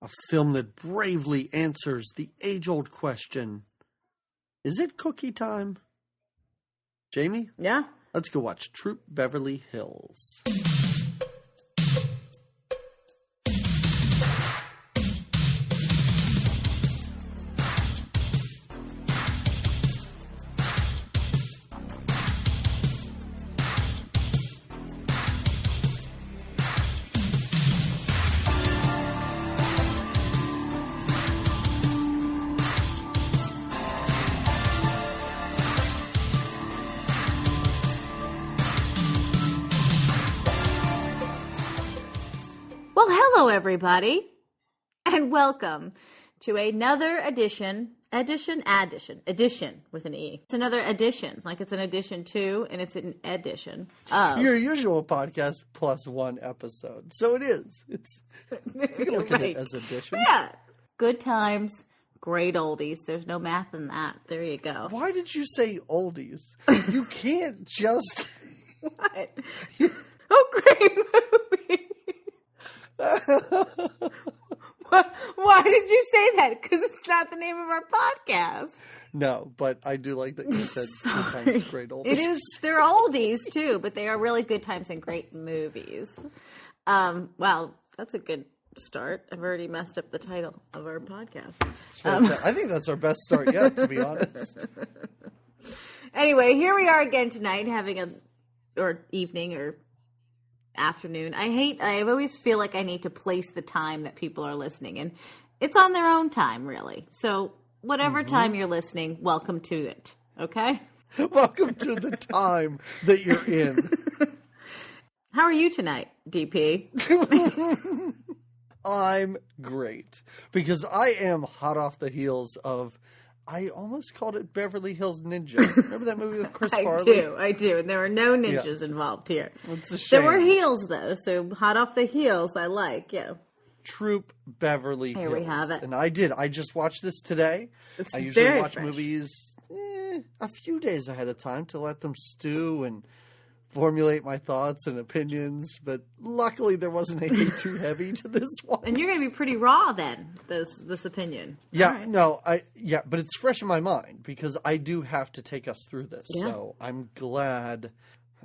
A film that bravely answers the age-old question, is it cookie time? Jamie? Yeah. Let's go watch Troop Beverly Hills. Hello, everybody, and welcome to another edition with an E. It's another edition, like it's an addition to, and it's an edition of your usual podcast plus one episode. So it is. It's you can look at it as addition. Yeah, good times, great oldies. There's no math in that. There you go. Why did you say oldies? You can't just what? Oh, great movie. Why did you say that? Because it's not the name of our podcast. No, but I do like that you said good times, great oldies. It is. They're oldies too, but they are really good times and great movies. Well, that's a good start. I've already messed up the title of our podcast. I think that's our best start yet, to be honest. Anyway, here we are again tonight, having or evening or afternoon. I always feel like I need to place the time that people are listening, and it's on their own time, really. So whatever time you're listening, welcome to it. Okay? Welcome to the time that you're in. How are you tonight, DP? I'm great because I am hot off the heels of, I almost called it Beverly Hills Ninja. Remember that movie with Chris Farley? I do. And there were no ninjas involved here. It's a shame. There were heels, though. So hot off the heels, I like, yeah. Troop Beverly Hills. Here we have it. And I did. I just watched this today. It's I usually very watch fresh. movies a few days ahead of time to let them stew and formulate my thoughts and opinions, but luckily there wasn't anything too heavy to this one. And you're going to be pretty raw then, this opinion. Yeah, right. But it's fresh in my mind because I do have to take us through this. Yeah. So I'm glad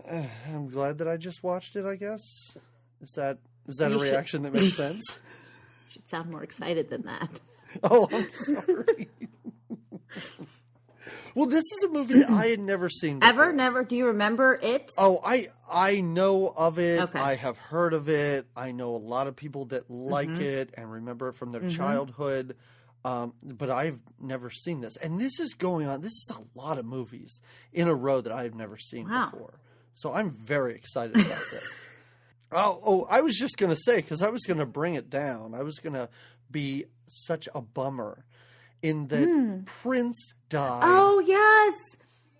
that I just watched it, I guess. Is that a reaction that makes sense? You should sound more excited than that. Oh, I'm sorry. Well, this is a movie that I had never seen before. Ever? Never? Do you remember it? Oh, I know of it. Okay. I have heard of it. I know a lot of people that like it and remember it from their childhood. But I've never seen this. And this is going on. This is a lot of movies in a row that I've never seen before. So I'm very excited about this. I was just going to say, because I was going to bring it down. I was going to be such a bummer in that Prince died. Oh, yes.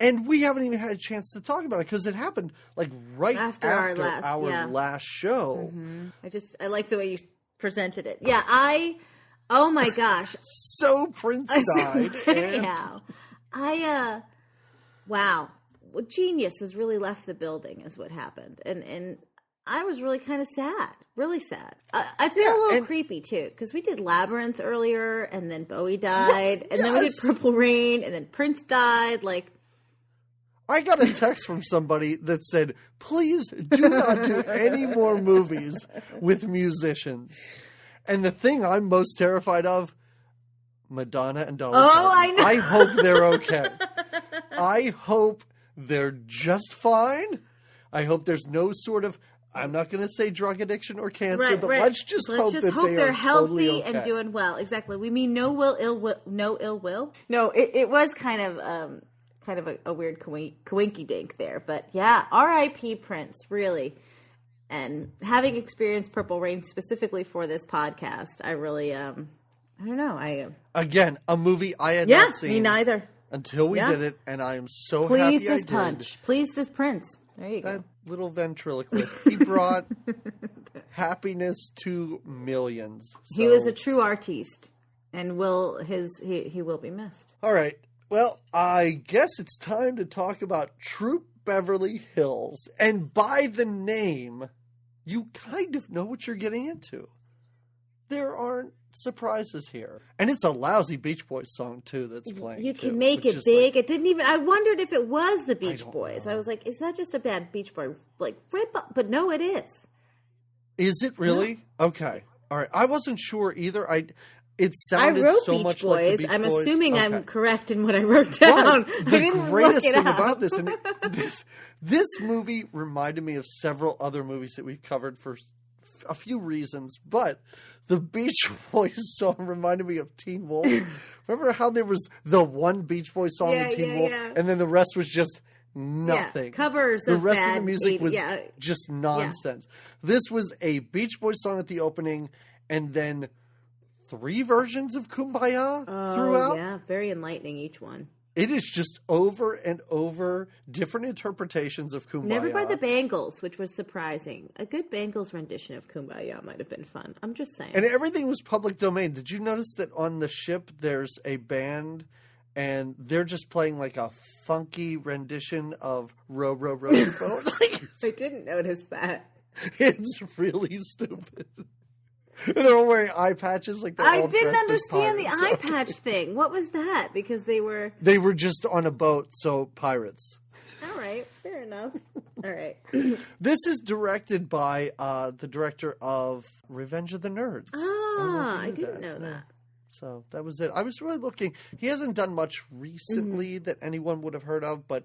And we haven't even had a chance to talk about it because it happened like right after our last show. Mm-hmm. I like the way you presented it. Yeah, oh my gosh. So Prince died. Yeah. Wow. Well, genius has really left the building is what happened. And I was really kind of sad. Really sad. I feel a little creepy, too, because we did Labyrinth earlier, and then Bowie died, and then we did Purple Rain, and then Prince died. Like, I got a text from somebody that said, please do not do any more movies with musicians. And the thing I'm most terrified of, Madonna and Dolly Parton. I know. I hope they're okay. I hope they're just fine. I hope there's no sort of, I'm not going to say drug addiction or cancer, but let's just hope that they're healthy totally okay. and doing well. Exactly. We mean no ill will. No, it was kind of a weird coinky dink there, but yeah, R.I.P. Prince, really. And having experienced Purple Rain specifically for this podcast, I really, I don't know. Again, a movie I had not seen. Me neither. Until we did it, and I am so Pleased happy as punch. Pleased as Prince. There you go. That little ventriloquist. He brought happiness to millions. So. He was a true artiste, and he will be missed. All right. Well, I guess it's time to talk about Troop Beverly Hills. And by the name, you kind of know what you're getting into. there aren't surprises here. And it's a lousy Beach Boys song, too, that's playing. You can make it big. It didn't even... I wondered if it was the Beach Boys. I was like, is that just a bad Beach Boy? Like, but no, it is. Is it really? Yeah. Okay. All right. I wasn't sure either. It sounded so Beach much Boys. like the Beach Boys. I'm assuming I'm correct in what I wrote down. Right. The greatest thing about this, and this movie reminded me of several other movies that we've covered for a few reasons, but the Beach Boys song reminded me of Teen Wolf. Remember how there was the one Beach Boys song in Teen Wolf, and then the rest was just nothing. Covers the of rest bad of the music was yeah. just nonsense. This was a Beach Boys song at the opening, and then 3 versions of Kumbaya throughout. Yeah, very enlightening each one. It is just over and over different interpretations of Kumbaya. Never by the Bangles, which was surprising. A good Bangles rendition of Kumbaya might have been fun. I'm just saying. And everything was public domain. Did you notice that on the ship there's a band and they're just playing like a funky rendition of Row, Row, Row Your Boat? I didn't notice that. It's really stupid. They're all wearing eye patches like they're all I didn't understand the eye pirates. patch thing. What was that? Because they were just on a boat, so pirates. All right, fair enough. All right. This is directed by the director of Revenge of the Nerds. I didn't know that. Yeah. So that was it. I was really looking. He hasn't done much recently that anyone would have heard of, but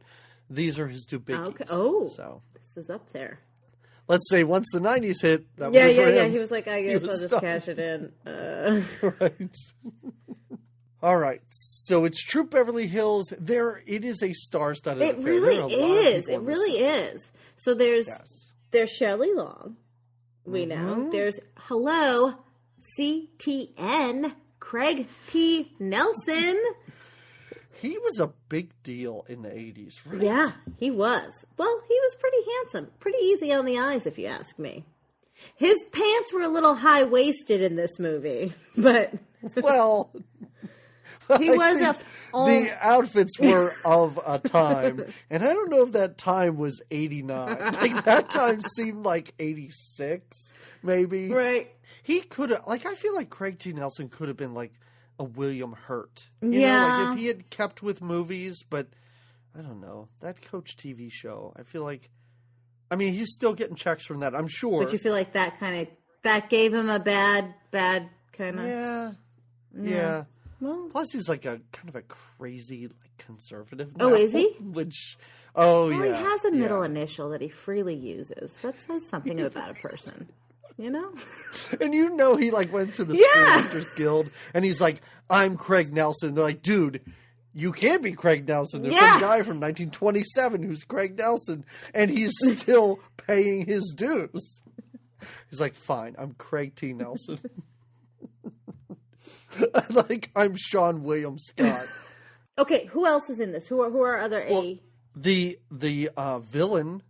these are his 2 biggies. Okay. Oh, so this is up there. Let's say once the 90s hit, that yeah. him. He was like, I guess I'll just cash it in. Right. All right. So it's Troop Beverly Hills. It is a star-studded affair. It really is. It really is. So there's Shelley Long. We know. There's CTN, Craig T. Nelson. He was a big deal in the 80s, right? Yeah, he was. Well, he was pretty handsome. Pretty easy on the eyes, if you ask me. His pants were a little high-waisted in this movie, but... Well... He was the outfits were of a time, and I don't know if that time was 89. Like, that time seemed like 86, maybe. Right. He could have... Like, I feel like Craig T. Nelson could have been, like, a William Hurt. You know, like if he had kept with movies, but I don't know. That Coach TV show, I feel like, I mean, he's still getting checks from that, I'm sure. But you feel like that gave him a bad kind of... Yeah. Well, plus he's like a kind of a crazy, like, conservative now. Oh, is he? Well, he has a middle initial that he freely uses. That says something about a person. You know? And you know he, like, went to the Screen Actors Guild, and he's like, I'm Craig Nelson. They're like, dude, you can't be Craig Nelson. There's some guy from 1927 who's Craig Nelson, and he's still paying his dues. He's like, fine, I'm Craig T. Nelson. Like, I'm Sean William Scott. Okay, who else is in this? Who are other The villain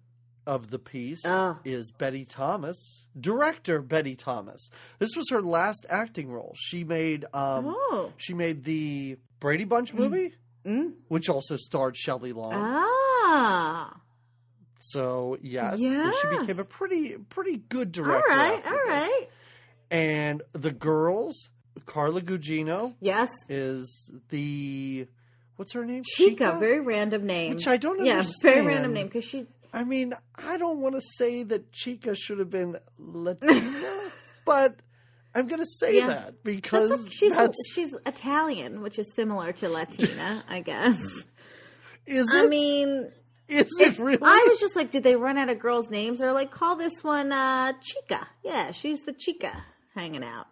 of the piece is Betty Thomas, director Betty Thomas. This was her last acting role. She made the Brady Bunch movie, which also starred Shelley Long. So yes. So she became a pretty good director. All right. And the girls, Carla Gugino, is the what's her name? Chica. Very random name. Which I don't understand. Yeah, very random name because she. I mean, I don't want to say that Chica should have been Latina, but I'm going to say that because she's Italian, which is similar to Latina, I guess. Is it? I mean, is it really? I was just like, did they run out of girls' names? They're like, call this one Chica. Yeah, she's the Chica hanging out.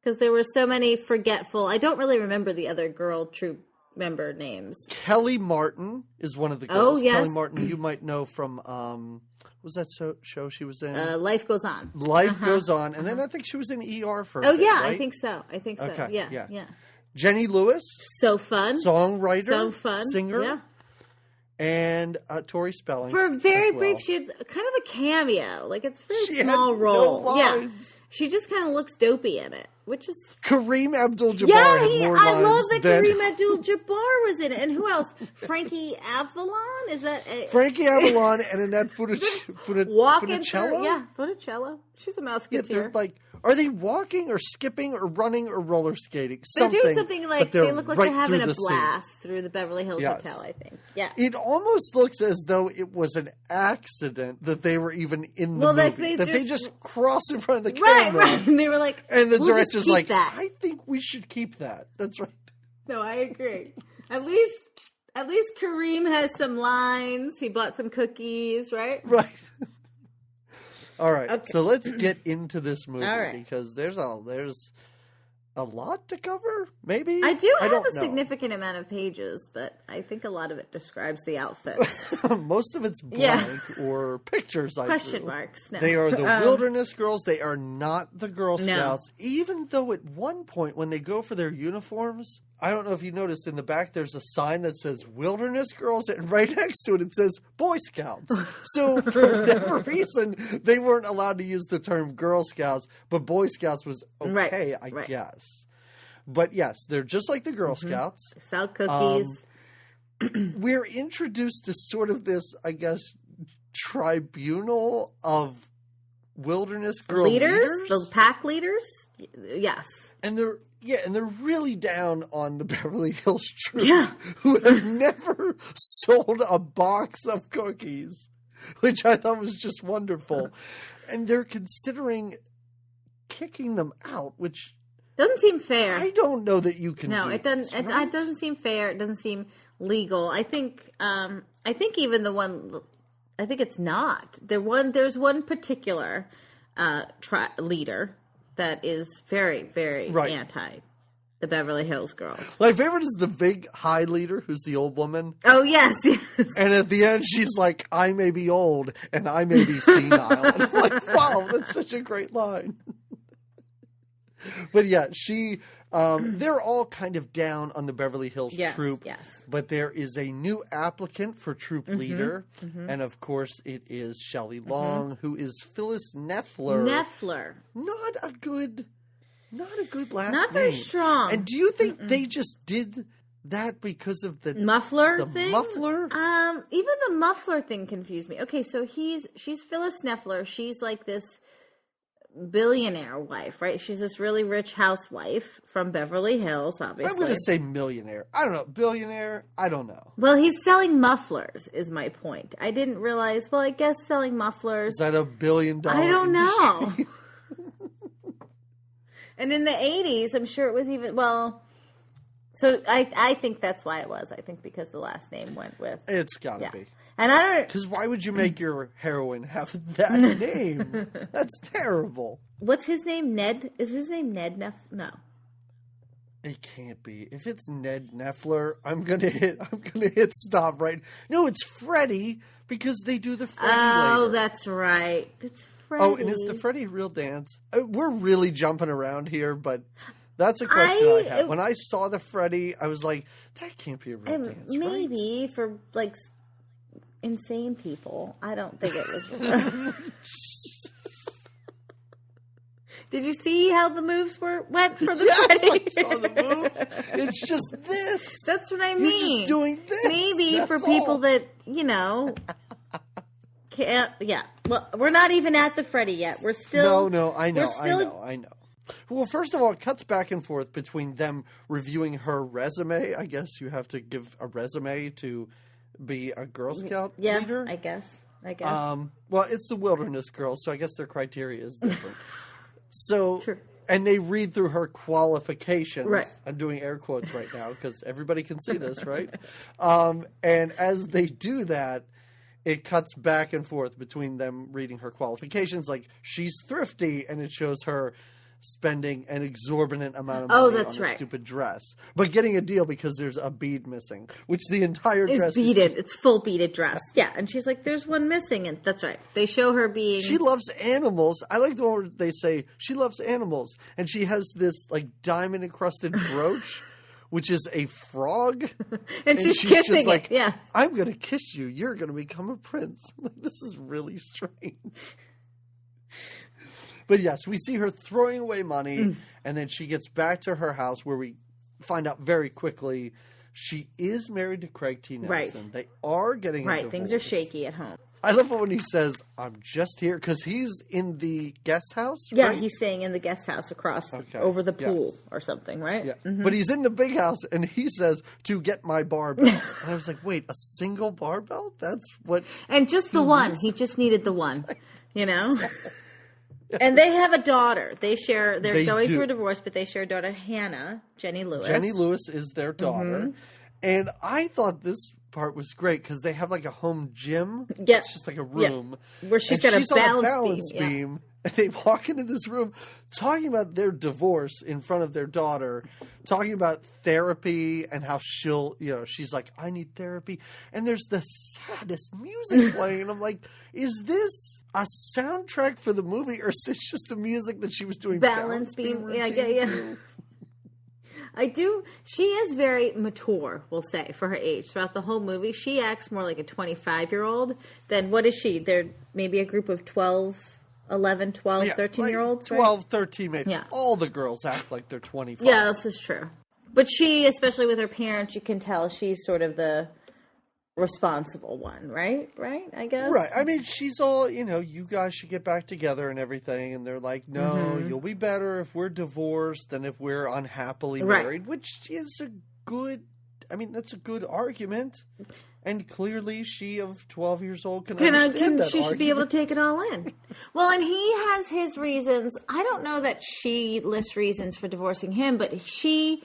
Because there were so many forgetful. I don't really remember the other girl troupe member names. Kelly Martin is one of the girls. Oh, yes. Kelly Martin, you might know from, what was that show she was in? Life Goes On. Life Goes On. And then I think she was in ER for a bit, yeah, right? I think so. Okay, Yeah. Jenny Lewis. So fun. Songwriter. Singer. Yeah. And Tori Spelling. For a very brief, she had kind of a cameo. Like, it's a very small role. No lines. Yeah. She just kind of looks dopey in it, which is... Kareem Abdul-Jabbar had more lines. I love that Kareem Abdul-Jabbar was in it. And who else? Frankie Avalon? Is that... Frankie Avalon and Annette Funicello? Walking through... Yeah, Funicello. She's a musketeer. Yeah, they're like... Are they walking or skipping or running or roller skating? They're doing something like, they look like right they're having a the blast through the Beverly Hills Hotel, I think. Yeah. It almost looks as though it was an accident that they were even in the movie. They just crossed in front of the camera. Right. And they were like, and the we'll director's like, that. I think we should keep that. That's right. No, I agree. At least Kareem has some lines. He bought some cookies, right? Right. All right, okay. So let's get into this movie because there's a lot to cover. Maybe I have a significant amount of pages, but I think a lot of it describes the outfits. Most of it's blank or pictures. Question marks. No. They are the Wilderness Girls. They are not the Girl Scouts. No. Even though at one point when they go for their uniforms, I don't know if you noticed in the back there's a sign that says Wilderness Girls, and right next to it says Boy Scouts. So for whatever reason, they weren't allowed to use the term Girl Scouts, but Boy Scouts was okay, I guess. But yes, they're just like the Girl Scouts. Sell cookies. We're introduced to sort of this, I guess, tribunal of Wilderness Girl leaders. The pack leaders? Yes. And they're really down on the Beverly Hills troop who have never sold a box of cookies, which I thought was just wonderful. And they're considering kicking them out, which doesn't seem fair. I don't know that you can. No, it doesn't. It doesn't seem fair. It doesn't seem legal. I think even the one. I think it's not. There's one particular leader that is very, very anti the Beverly Hills Girls. My favorite is the big high leader, who's the old woman. Oh, yes. And at the end, she's like, I may be old and I may be senile. And I'm like, wow, that's such a great line. But yeah, they're all kind of down on the Beverly Hills troop. Yes. But there is a new applicant for troop leader. Mm-hmm. And of course, it is Shelley Long, who is Phyllis Neffler. Not a good last name. Not very strong. And do you think they just did that because of the muffler thing? Muffler? Even the muffler thing confused me. Okay, so she's Phyllis Neffler. She's like this billionaire wife, right? She's this really rich housewife from Beverly Hills, obviously. I'm going to say millionaire. I don't know. Billionaire? I don't know. Well, he's selling mufflers, is my point. I didn't realize, I guess selling mufflers. Is that $1 billion I don't know. And in the 80s, I'm sure it was even, so I think that's why it was. I think because the last name went with. It's got to be. And I don't. Because why would you make your heroine have that name? That's terrible. What's his name? Ned? Is his name Ned No. It can't be. If it's Ned Neffler, I'm gonna hit stop right. No, it's Freddie because they do the Freddie later. Oh, that's right. It's Freddie. Oh, and is the Freddie real dance? We're really jumping around here, but that's a question I had. When I saw the Freddie, I was like, that can't be a real dance, maybe for insane people. I don't think it was. Did you see how the moves went for the Freddie? I saw the moves. It's just this. That's what I mean. You're just doing this. Maybe for people that, can't. Yeah. Well, we're not even at the Freddie yet. We're still. No, I know. I know. Well, first of all, it cuts back and forth between them reviewing her resume. I guess you have to give a resume to be a Girl Scout leader? I guess. Well, it's the Wilderness Girls, so I guess their criteria is different. So, True. And they read through her qualifications. Right. I'm doing air quotes right now because everybody can see this, right? And as they do that, it cuts back and forth between them reading her qualifications. Like, she's thrifty, and it shows her spending an exorbitant amount of money on a stupid dress, but getting a deal because there's a bead missing, which the entire dress is beaded. It's full beaded dress. Yeah, and she's like, "There's one missing," and that's right. They show her being. She loves animals. I like the one where they say she loves animals, and she has this diamond encrusted brooch, which is a frog, and she's kissing just it. Yeah, I'm gonna kiss you. You're gonna become a prince. This is really strange. But yes, we see her throwing away money, and then she gets back to her house where we find out very quickly she is married to Craig T. Nelson. Right. They are getting a divorce. Things are shaky at home. I love it when he says, "I'm just here," because he's in the guest house. Yeah, right? he's staying in the guest house across over the pool or something, right? Yeah, but he's in the big house, and he says to get my barbell. And I was like, "Wait, a single barbell? That's what?" And just the one. He just needed the one. You know. And they have a daughter. They're going through a divorce, but they share a daughter, Hannah, Jenny Lewis. Jenny Lewis is their daughter. And I thought this part was great because they have like a home gym. Yeah. It's just like a room. Yeah. Where she's got a balance beam. Yeah. And they walk into this room talking about their divorce in front of their daughter, talking about therapy and how she's like, I need therapy. And there's the saddest music playing. And I'm like, is this a soundtrack for the movie, or is this just the music that she was doing balance beam Yeah. She is very mature, we'll say, for her age. Throughout the whole movie, she acts more like a 25-year-old than, what is she? They're maybe a group of 13-year-olds, right? 12, 13 maybe. Yeah. All the girls act like they're 25. Yeah, this is true. But she, especially with her parents, you can tell she's sort of the responsible one, right? Right, I guess? Right. I mean, she's all, you guys should get back together and everything. And they're like, no, you'll be better if we're divorced than if we're unhappily married, which is that's a good argument. And clearly she, of 12 years old, can understand that she should be able to take it all in. Well, and he has his reasons. I don't know that she lists reasons for divorcing him, but he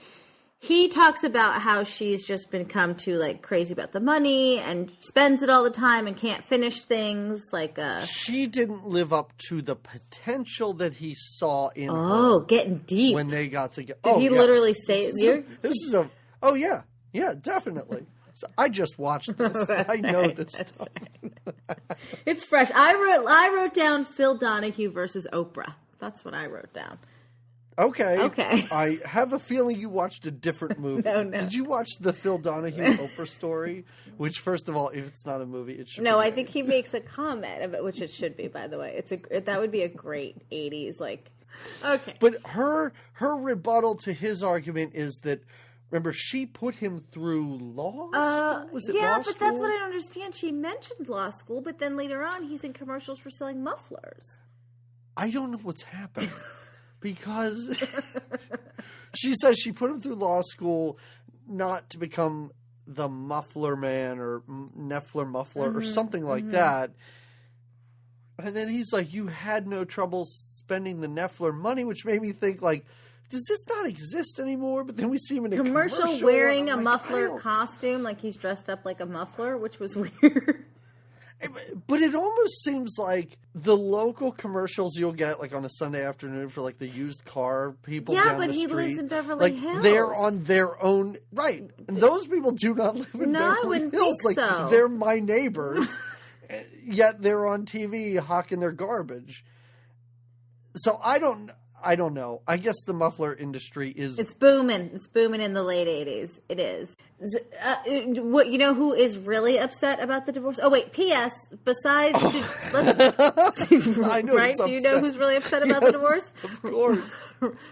talks about how she's just become too crazy about the money and spends it all the time and can't finish things. She didn't live up to the potential that he saw in her. Getting deep. When they got together. Did he literally say it? Yeah, definitely. So I just watched this. I know this stuff. It's fresh. I wrote down Phil Donahue versus Oprah. That's what I wrote down. Okay. I have a feeling you watched a different movie. No. Did you watch the Phil Donahue Oprah story? Which, first of all, if it's not a movie, it should be. No, I think he makes a comment of it, which it should be, by the way. That would be a great 80s, okay. But her rebuttal to his argument is that, remember, she put him through law school? Was it law school? Yeah, but that's what I don't understand. She mentioned law school, but then later on, he's in commercials for selling mufflers. I don't know what's happened. Because she says she put him through law school not to become the muffler man or Neffler muffler or something like that. And then he's like, you had no trouble spending the Neffler money, which made me think, does this not exist anymore? But then we see him in a commercial wearing a muffler costume, like he's dressed up like a muffler, which was weird. But it almost seems like the local commercials you'll get on a Sunday afternoon for the used car people down the street. Yeah, but he lives in Beverly Hills. They're on their own, right. And those people do not live in Beverly I wouldn't Hills. Think so. They're my neighbors, yet they're on TV hawking their garbage. So I don't know. I guess the muffler industry is... It's booming. It's booming in the late 80s. It is. Who is really upset about the divorce? Oh, wait. P.S. Besides... I know right? Do you know who's really upset about the divorce? Of course.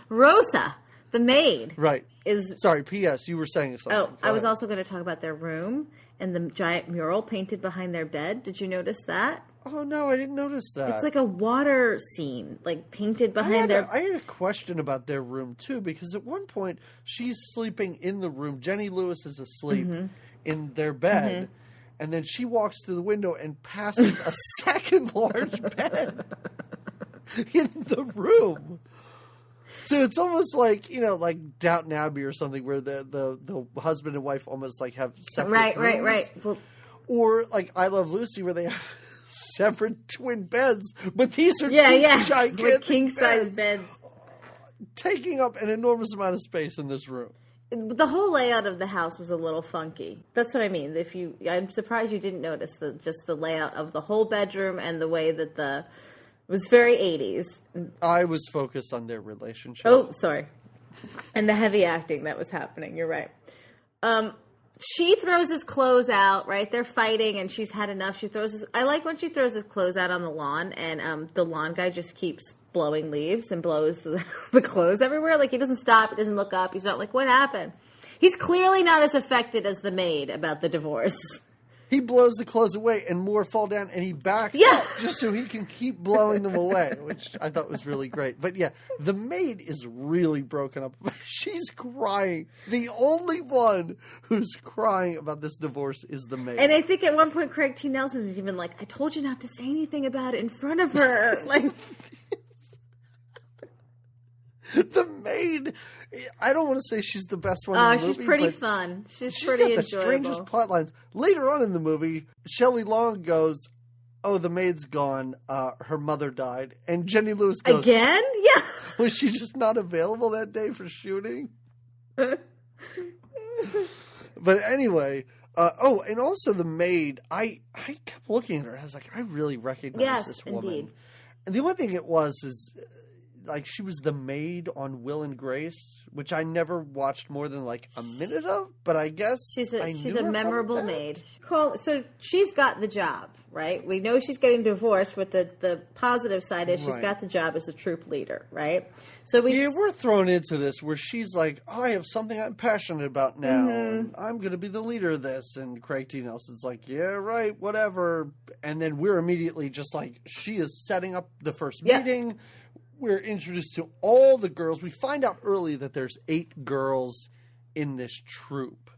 Rosa, the maid. Right. Is... Sorry, P.S. You were saying something. Oh, I was also going to talk about their room and the giant mural painted behind their bed. Did you notice that? Oh, no, I didn't notice that. It's like a water scene, painted behind their... I had a question about their room, too, because at one point, she's sleeping in the room. Jenny Lewis is asleep in their bed, and then she walks through the window and passes a second large bed in the room. So it's almost like Downton Abbey or something, where the husband and wife almost have separate rooms. Right. Well, or I Love Lucy, where they have separate twin beds, but these are gigantic king-size beds. Taking up an enormous amount of space in this room. The whole layout of the house was a little funky. That's what I mean. I'm surprised you didn't notice the layout of the whole bedroom and the way that it was very 80s. I was focused on their relationship. Oh, sorry. And the heavy acting that was happening. You're right. She throws his clothes out, right? They're fighting, and she's had enough. I like when she throws his clothes out on the lawn, and the lawn guy just keeps blowing leaves and blows the clothes everywhere. He doesn't stop. He doesn't look up. He's not what happened? He's clearly not as affected as the maid about the divorce. he blows the clothes away and more fall down and he backs up just so he can keep blowing them away, which I thought was really great. But yeah, the maid is really broken up. She's crying. The only one who's crying about this divorce is the maid. And I think at one point Craig T. Nelson is even like, I told you not to say anything about it in front of her. Like, the maid, I don't want to say she's the best one in the movie. She's pretty fun. She's pretty got the enjoyable. strangest plot lines. Later on in the movie, Shelley Long goes, oh, the maid's gone. Her mother died. And Jenny Lewis goes, again? Yeah. Was she just not available that day for shooting? But anyway, and also the maid, I kept looking at her. I was like, I really recognize this woman. Indeed. And the only thing it was is, like, she was the maid on Will and Grace, which I never watched more than like a minute of, but I guess she's I knew a her memorable from that. maid. So she's got the job, right? We know she's getting divorced, but the positive side is she's got the job as a troop leader, right? So we're thrown into this where she's like, oh, I have something I'm passionate about now. And I'm going to be the leader of this. And Craig T. Nelson's like, yeah, right, whatever. And then we're immediately just like, she is setting up the first meeting. We're introduced to all the girls. We find out early that there's 8 girls in this troupe.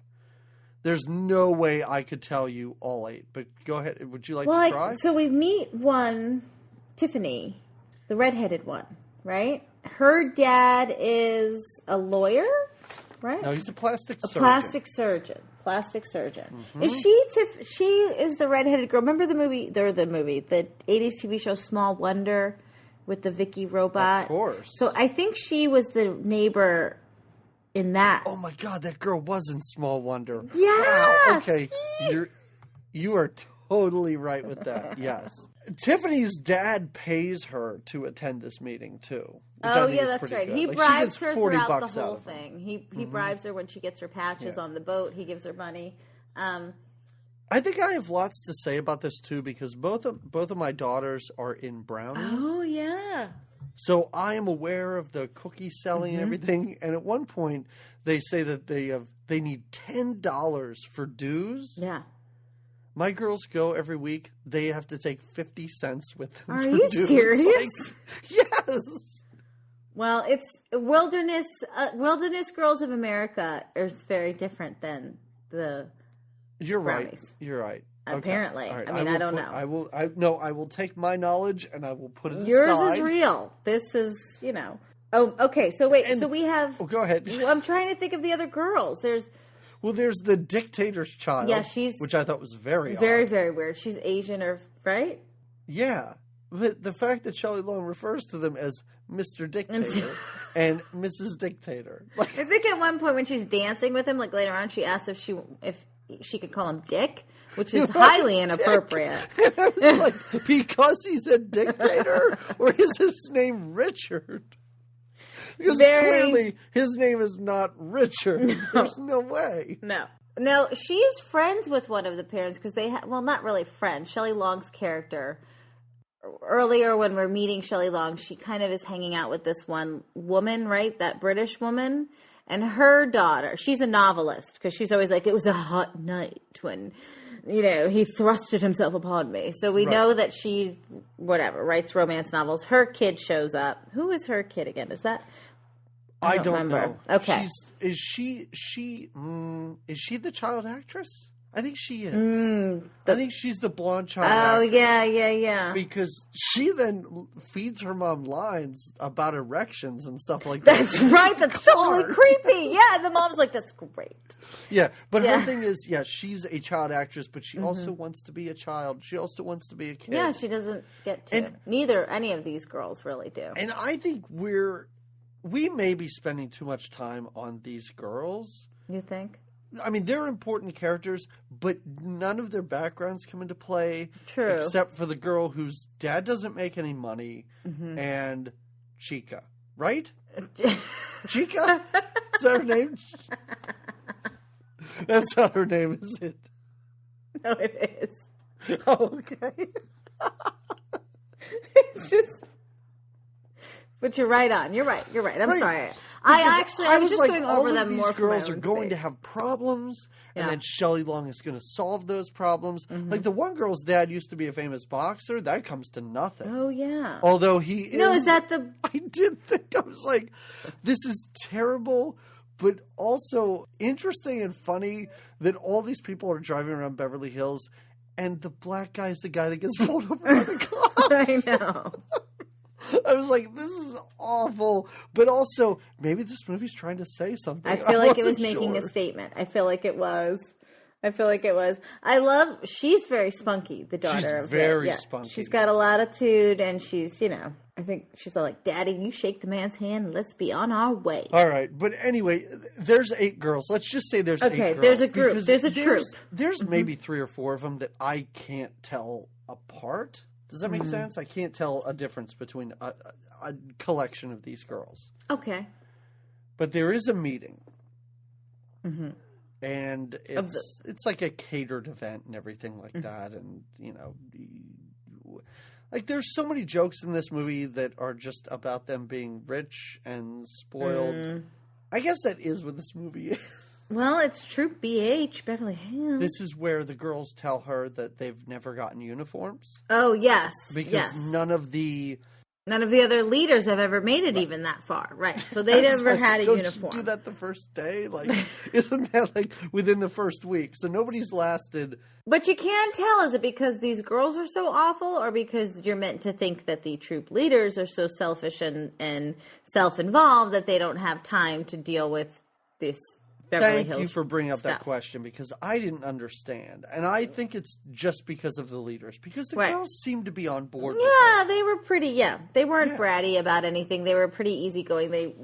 There's no way I could tell you all 8, but go ahead. Would you like to try? So we meet one, Tiffany, the redheaded one, right? Her dad is a lawyer, right? No, he's a plastic surgeon. Plastic surgeon. Mm-hmm. Is she is the redheaded girl. Remember the 80s TV show Small Wonder? With the Vicky robot. Of course. So I think she was the neighbor in that. Oh my God, that girl was in Small Wonder. Yeah. Wow. Okay. You are totally right with that. Yes. Tiffany's dad pays her to attend this meeting too. Oh yeah, that's right. Good. He like, bribes her throughout the whole thing. He bribes her when she gets her patches on the boat. He gives her money. I think I have lots to say about this too because both of my daughters are in Brownies. Oh yeah. So I am aware of the cookie selling and everything. And at one point they say that they need $10 for dues. Yeah. My girls go every week. They have to take 50 cents with them. Are for you dues. serious? Like, yes. Well, it's Wilderness Girls of America is very different than the. You're Brownies. right. You're right. Apparently. Okay. Right. I mean, I don't know. I will take my knowledge and I will put it Yours aside. is real. This is, Oh, okay. So wait. So we have. Oh, go ahead. I'm trying to think of the other girls. There's the dictator's child. Yeah, which I thought was very very, odd. very weird. She's Asian, right? Yeah, but the fact that Shelley Long refers to them as Mr. Dictator and Mrs. Dictator. I think at one point when she's dancing with him, like later on, she asks if she could call him Dick, which is highly inappropriate. And I was like, because he's a dictator, or is his name Richard? Because clearly his name is not Richard. No. There's no way. No, she's friends with one of the parents because not really friends. Shelley Long's character. Earlier when we're meeting Shelley Long, she kind of is hanging out with this one woman, right? That British woman. And her daughter, she's a novelist because she's always like, it was a hot night when, he thrusted himself upon me. So we know that she, writes romance novels. Her kid shows up. Who is her kid again? Is that? I don't know. Okay. Is she the child actress? I think she is. I think she's the blonde child actress. Oh, yeah. Because she then feeds her mom lines about erections and stuff like that. That's right. That's totally creepy. Yeah, and the mom's like, that's great. Yeah, but her thing is, she's a child actress, but she also wants to be a child. She also wants to be a kid. Yeah, she doesn't get to. Neither any of these girls really do. And I think we may be spending too much time on these girls. You think? I mean, they're important characters, but none of their backgrounds come into play. True. Except for the girl whose dad doesn't make any money and Chica. Right? Chica? Is that her name? That's not her name, is it? No, it is. Oh, okay. It's just... But you're right on. You're right. I'm sorry. I was just like, going all over of them these more for my girls are own going sake. to have problems, and Yeah. then Shelley Long is going to solve those problems. Mm-hmm. Like the one girl's dad used to be a famous boxer. That comes to nothing. Oh, yeah. Although he is. No, is that the... I did think, I was like, this is terrible, but also interesting and funny that all these people are driving around Beverly Hills, and the black guy is the guy that gets pulled over by the cops. I know. I was like, this is awful. But also, maybe this movie's trying to say something. I feel like it was wasn't making sure. a statement. I feel like it was. She's very spunky, the daughter She's of very spunky. She's got a latitude, and she's, I think she's all like, Daddy, you shake the man's hand, and let's be on our way. All right. But anyway, there's 8 girls. Let's just say there's 8 girls. Okay, there's a group. because There's a troop. There's maybe 3 or 4 of them that I can't tell apart. Does that make sense? I can't tell a difference between a collection of these girls. Okay. But there is a meeting. Mm-hmm. And it's like a catered event and everything like that. And, like there's so many jokes in this movie that are just about them being rich and spoiled. I guess that is what this movie is. Well, it's Troop BH, Beverly Hills. This is where the girls tell her that they've never gotten uniforms. Oh, yes. Because none of the other leaders have ever made it even that far. Right. So they never had a uniform. You do that the first day? Like, isn't that like within the first week? So nobody's lasted. But you can't tell, is it because these girls are so awful, or because you're meant to think that the troop leaders are so selfish and self-involved that they don't have time to deal with this Beverly Hills Thank you for bringing up stuff. that question, because I didn't understand. And I think it's just because of the leaders. Because the girls seem to be on board with this. They were pretty, they weren't bratty about anything. They were pretty easygoing.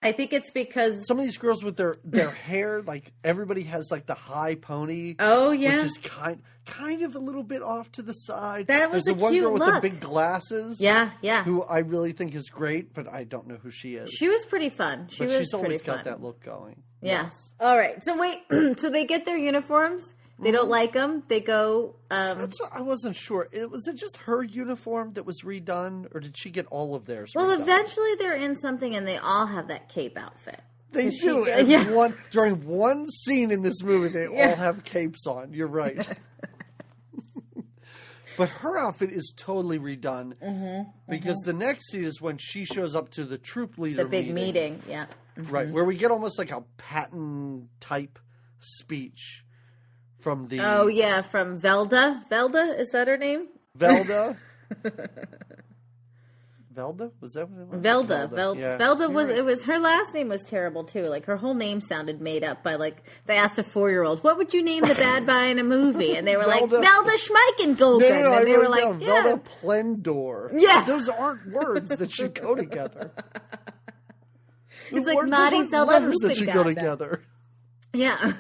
I think it's because some of these girls with their hair, like everybody has like the high pony. Oh yeah, which is kind of a little bit off to the side. That was There's a the one cute girl with look. the big glasses. Yeah. Who I really think is great, but I don't know who she is. She was pretty fun. She's always got that look going. Yeah. Yes. All right. So wait. So they get their uniforms. They don't like them. They go. That's what I wasn't sure. Was it just her uniform that was redone, or did she get all of theirs? Well, redone? eventually they're in something, and they all have that cape outfit. They do. And during one scene in this movie, they all have capes on. You're right. But her outfit is totally redone because the next scene is when she shows up to the troop leader the big meeting. Yeah. Mm-hmm. Right, where we get almost like a Patton type speech from the... Oh, yeah, from Velda. Velda, is that her name? Velda? Velda? Was that what it was? Velda. Yeah. Velda was, it was, her last name was terrible too. Like her whole name sounded made up by they asked a 4-year-old, what would you name the bad guy in a movie? And they were like, Velda Schmeichengoldberg. No, and they were like, Velda Plendor. Yeah. Those aren't words that should go together. It's like Naughty Zelda letters that should go together. Yeah.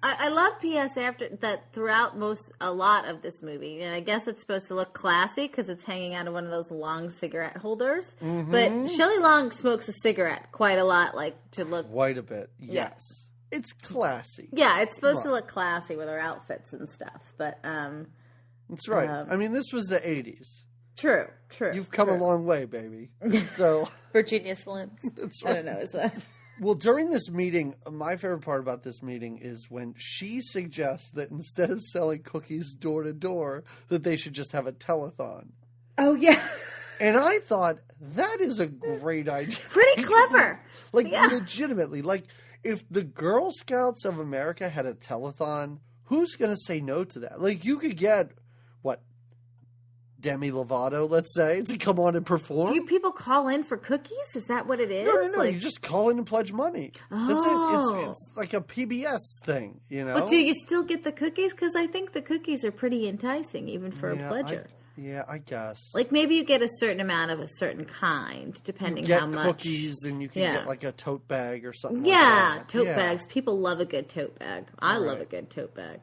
I love P.S. after that throughout a lot of this movie, and I guess it's supposed to look classy because it's hanging out of one of those long cigarette holders. Mm-hmm. But Shelley Long smokes a cigarette quite a lot, to look quite a bit. Yes, it's classy. Yeah, it's supposed to look classy with her outfits and stuff. But that's right. I mean, this was the '80s. True. You've come a long way, baby. So Virginia Slims. That's right. I don't know. Is that? Well, during this meeting, my favorite part about this meeting is when she suggests that instead of selling cookies door to door, that they should just have a telethon. Oh, yeah. And I thought, that is a great idea. Pretty clever. Legitimately. If the Girl Scouts of America had a telethon, who's going to say no to that? You could get, Demi Lovato, let's say, to come on and perform. Do people call in for cookies? Is that what it is? No. You just call in and pledge money. Oh. That's it. It's like a PBS thing, But do you still get the cookies? Because I think the cookies are pretty enticing, even for a pledger. I guess. Maybe you get a certain amount of a certain kind, depending how much. You get cookies, and you can get a tote bag or something like that. Tote bags. People love a good tote bag. I love a good tote bag.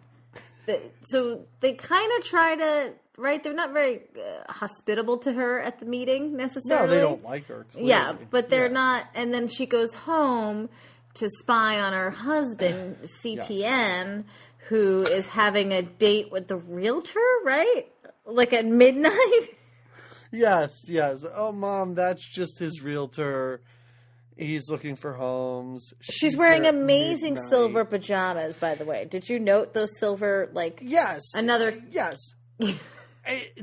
So they kind of try to... Right, they're not very hospitable to her at the meeting necessarily. No, they don't like her. Clearly. Yeah, but they're not. And then she goes home to spy on her husband, CTN, who is having a date with the realtor, right? At midnight. Yes. Oh, Mom, that's just his realtor. He's looking for homes. She's wearing there at amazing midnight. silver pajamas, by the way. Did you note those silver, Yes. Another... Yes.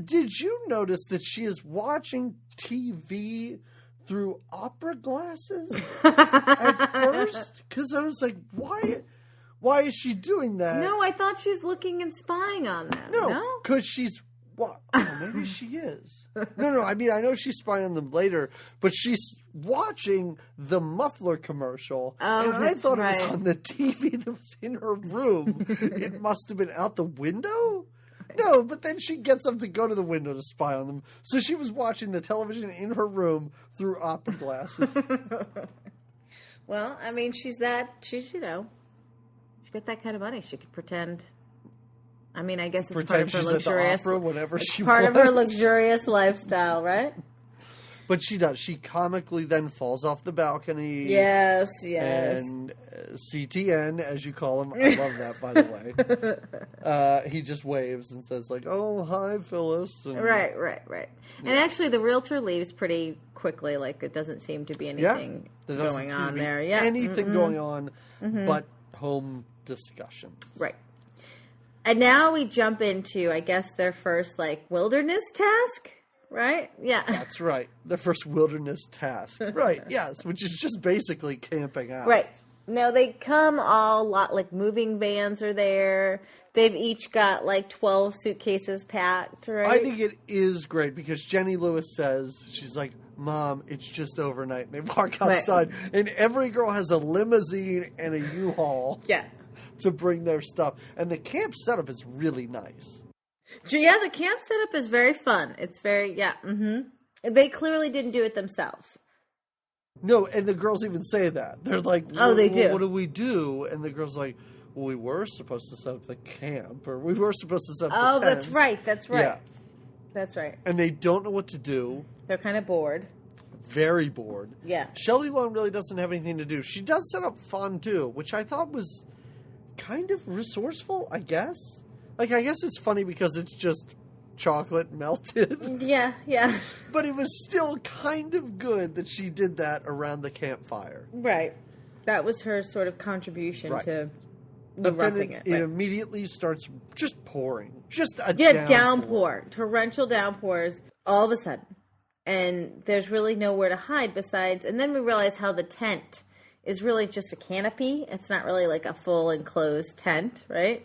Did you notice that she is watching TV through opera glasses at first? Because I was like, why is she doing that? No, I thought she's looking and spying on them. No, because she's... What? Oh, maybe she is. No. I mean, I know she's spying on them later, but she's watching the muffler commercial, and I thought it was on the TV that was in her room. It must have been out the window? No, but then she gets up to go to the window to spy on them. So she was watching the television in her room through opera glasses. Well, I mean, she's got that kind of money. She could pretend... I mean, I guess it's part of her luxurious... Opera, whatever she part wants. of her luxurious lifestyle, right? But she does. She comically then falls off the balcony. Yes. And CTN, as you call him, I love that, by the way. He just waves and says, oh, hi, Phyllis. And, right. And actually, the realtor leaves pretty quickly. It doesn't seem to be anything going on there. Yeah, anything going on but home discussions. Right. And now we jump into, I guess, their first, wilderness task, right? Yeah. That's right. Their first wilderness task. Right, yes, which is just basically camping out. Right. Now, they come moving vans are there. They've each got, 12 suitcases packed, right? I think it is great because Jenny Lewis says, she's like, Mom, it's just overnight. And they walk outside, and every girl has a limousine and a U-Haul. Yeah. To bring their stuff. And the camp setup is really nice. Yeah, the camp setup is very fun. It's very, They clearly didn't do it themselves. No, and the girls even say that. They're like, they do. What do we do? And the girl's like, well, we were supposed to set up the camp, or we were supposed to set up the tents. That's right. Yeah. That's right. And they don't know what to do. They're kind of bored. Very bored. Yeah. Shelley Long really doesn't have anything to do. She does set up fondue, which I thought was kind of resourceful, I guess. I guess it's funny because it's just chocolate melted. Yeah. But it was still kind of good that she did that around the campfire. Right. That was her sort of contribution to roughing it. It immediately starts just pouring. Just a downpour. Torrential downpours all of a sudden. And there's really nowhere to hide besides... And then we realize how the tent is really just a canopy. It's not really a full enclosed tent, right?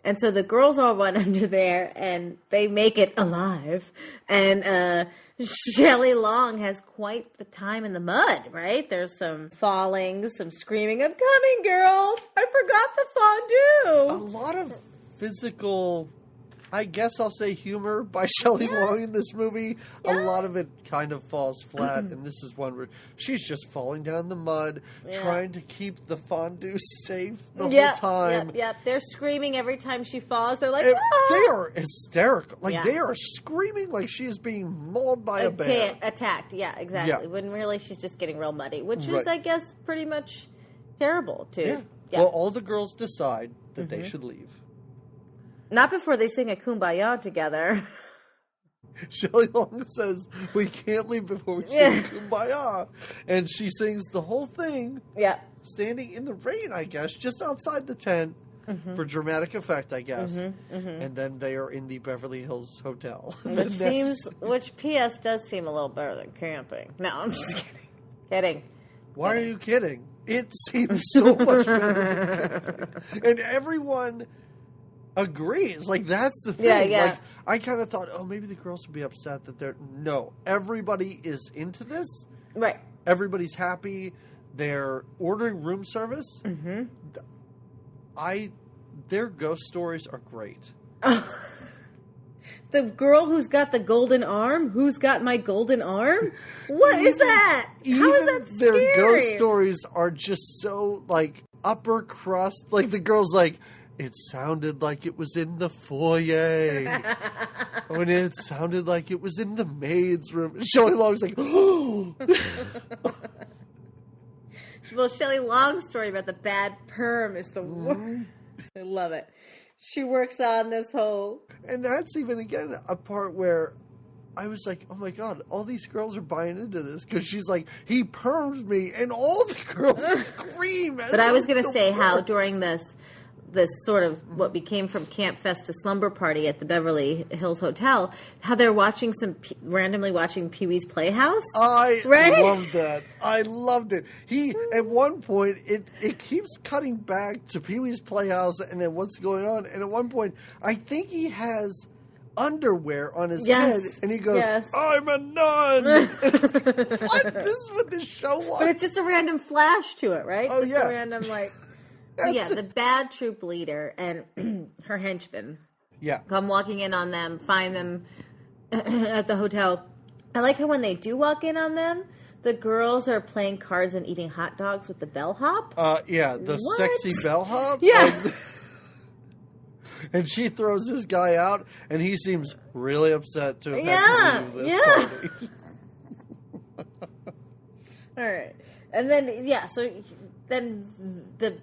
And so the girls all run under there, and they make it alive. And Shelley Long has quite the time in the mud, right? There's some falling, some screaming, I'm coming, girls! I forgot the fondue! A lot of physical... I guess I'll say humor by Shelley Long in this movie. Yeah. A lot of it kind of falls flat, and this is one where she's just falling down the mud, trying to keep the fondue safe the whole time. Yep. They're screaming every time she falls. They're like, they are hysterical. They are screaming like she is being mauled by a bear. Attacked, exactly. Yeah. When really she's just getting real muddy, which is, I guess, pretty much terrible, too. Yeah. Well, all the girls decide that they should leave. Not before they sing a Kumbaya together. Shelley Long says, we can't leave before we sing Kumbaya. And she sings the whole thing. Yeah. Standing in the rain, I guess, just outside the tent for dramatic effect, I guess. And then they are in the Beverly Hills Hotel. Which P.S. does seem a little better than camping. No, I'm just kidding. Why are you kidding? It seems so much better than camping. And everyone... agrees. That's the thing. Yeah. I kind of thought, maybe the girls would be upset that they're... No. Everybody is into this. Right. Everybody's happy. They're ordering room service. Their ghost stories are great. The girl who's got the golden arm? Who's got my golden arm? What is that? How is that scary? Their ghost stories are just so, upper crust. The girl's it sounded like it was in the foyer. When it sounded like it was in the maid's room. Shelley Long's like, oh! Well, Shelley Long's story about the bad perm is the worst. I love it. She works on this whole... And that's even, again, a part where I was like, oh my God, all these girls are buying into this because she's like, he permed me, and all the girls scream. But I was going to say how during this sort of what became from Camp Fest to slumber party at the Beverly Hills Hotel, how they're watching randomly watching Pee-wee's Playhouse. I loved that. I loved it. At one point, it keeps cutting back to Pee-wee's Playhouse and then what's going on. And at one point, I think he has underwear on his head, and he goes, I'm a nun. What? This is what this show was. But it's just a random flash to it, right? Oh, just a random, like... the bad troop leader and her henchmen come walking in on them, find them at the hotel. I like how when they do walk in on them, the girls are playing cards and eating hot dogs with the bellhop. Sexy bellhop. Yeah. And she throws this guy out, and he seems really upset to have had to leave this party. All right. And then, so then the...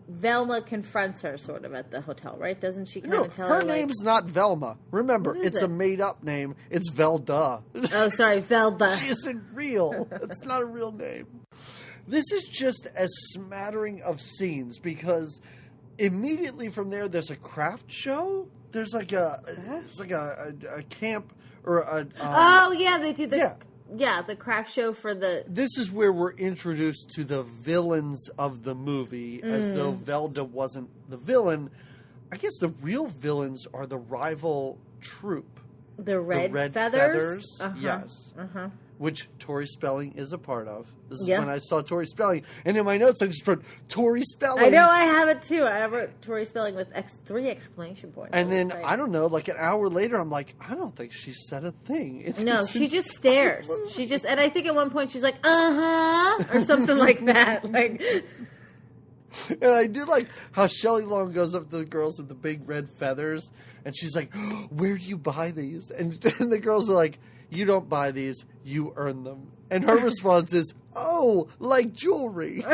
Velma confronts her sort of at the hotel, right? Doesn't she kind of tell her? Her name's not Velma. Remember, it's a made-up name. It's Velda. Oh, sorry, Velda. She isn't real. It's not a real name. This is just a smattering of scenes because immediately from there, there's a craft show. There's like a camp or a. They do the. Yeah, the craft show for the... This is where we're introduced to the villains of the movie, as though Velda wasn't the villain. I guess the real villains are the rival troop. The Red Feathers? Yes. Which Tori Spelling is a part of. This is when I saw Tori Spelling. And in my notes, I just wrote Tori Spelling. I know, I have it too. I wrote Tori Spelling with 3 exclamation points. And then, I don't know, like an hour later, I'm like, I don't think she said a thing. No, she just stares. And I think at one point she's like, or something like that. Like... And I do like how Shelley Long goes up to the girls with the big red feathers, and she's like, where do you buy these? And the girls are like, you don't buy these, you earn them. And her response is, like jewelry.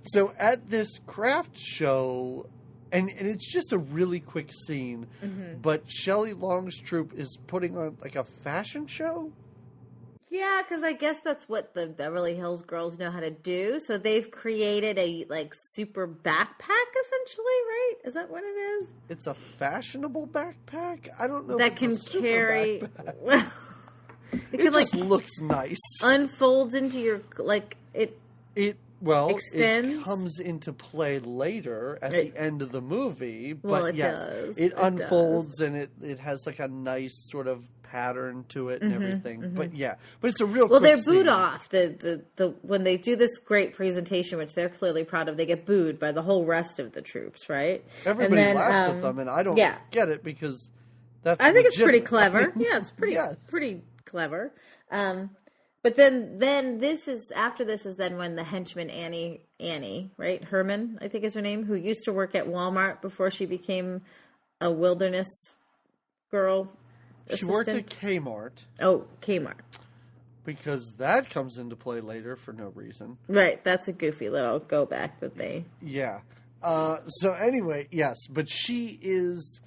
So at this craft show, and it's just a really quick scene, but Shelley Long's troupe is putting on like a fashion show? Yeah, because I guess that's what the Beverly Hills girls know how to do. So they've created a super backpack, essentially, right? Is that what it is? It's a fashionable backpack. I don't know. That if can it's a carry. super Well, it just looks nice. Unfolds into your it. Extends. It comes into play later at the end of the movie. But it yes, does. it unfolds and it has like a nice sort of pattern to it and everything. But it's a real quick they're scene. booed off. The when they do this great presentation, which they're clearly proud of, they get booed by the whole rest of the troops, right? Everybody laughs at them, and I don't get it because that's. I think it's pretty clever. It's pretty clever. But then after this is when the henchman Annie, right? Herman, I think is her name, who used to work at Walmart before she became a wilderness girl. She worked at Kmart. Oh, Kmart. Because that comes into play later for no reason. Right, that's a goofy little go back that they... Yeah. So anyway, yes, but she is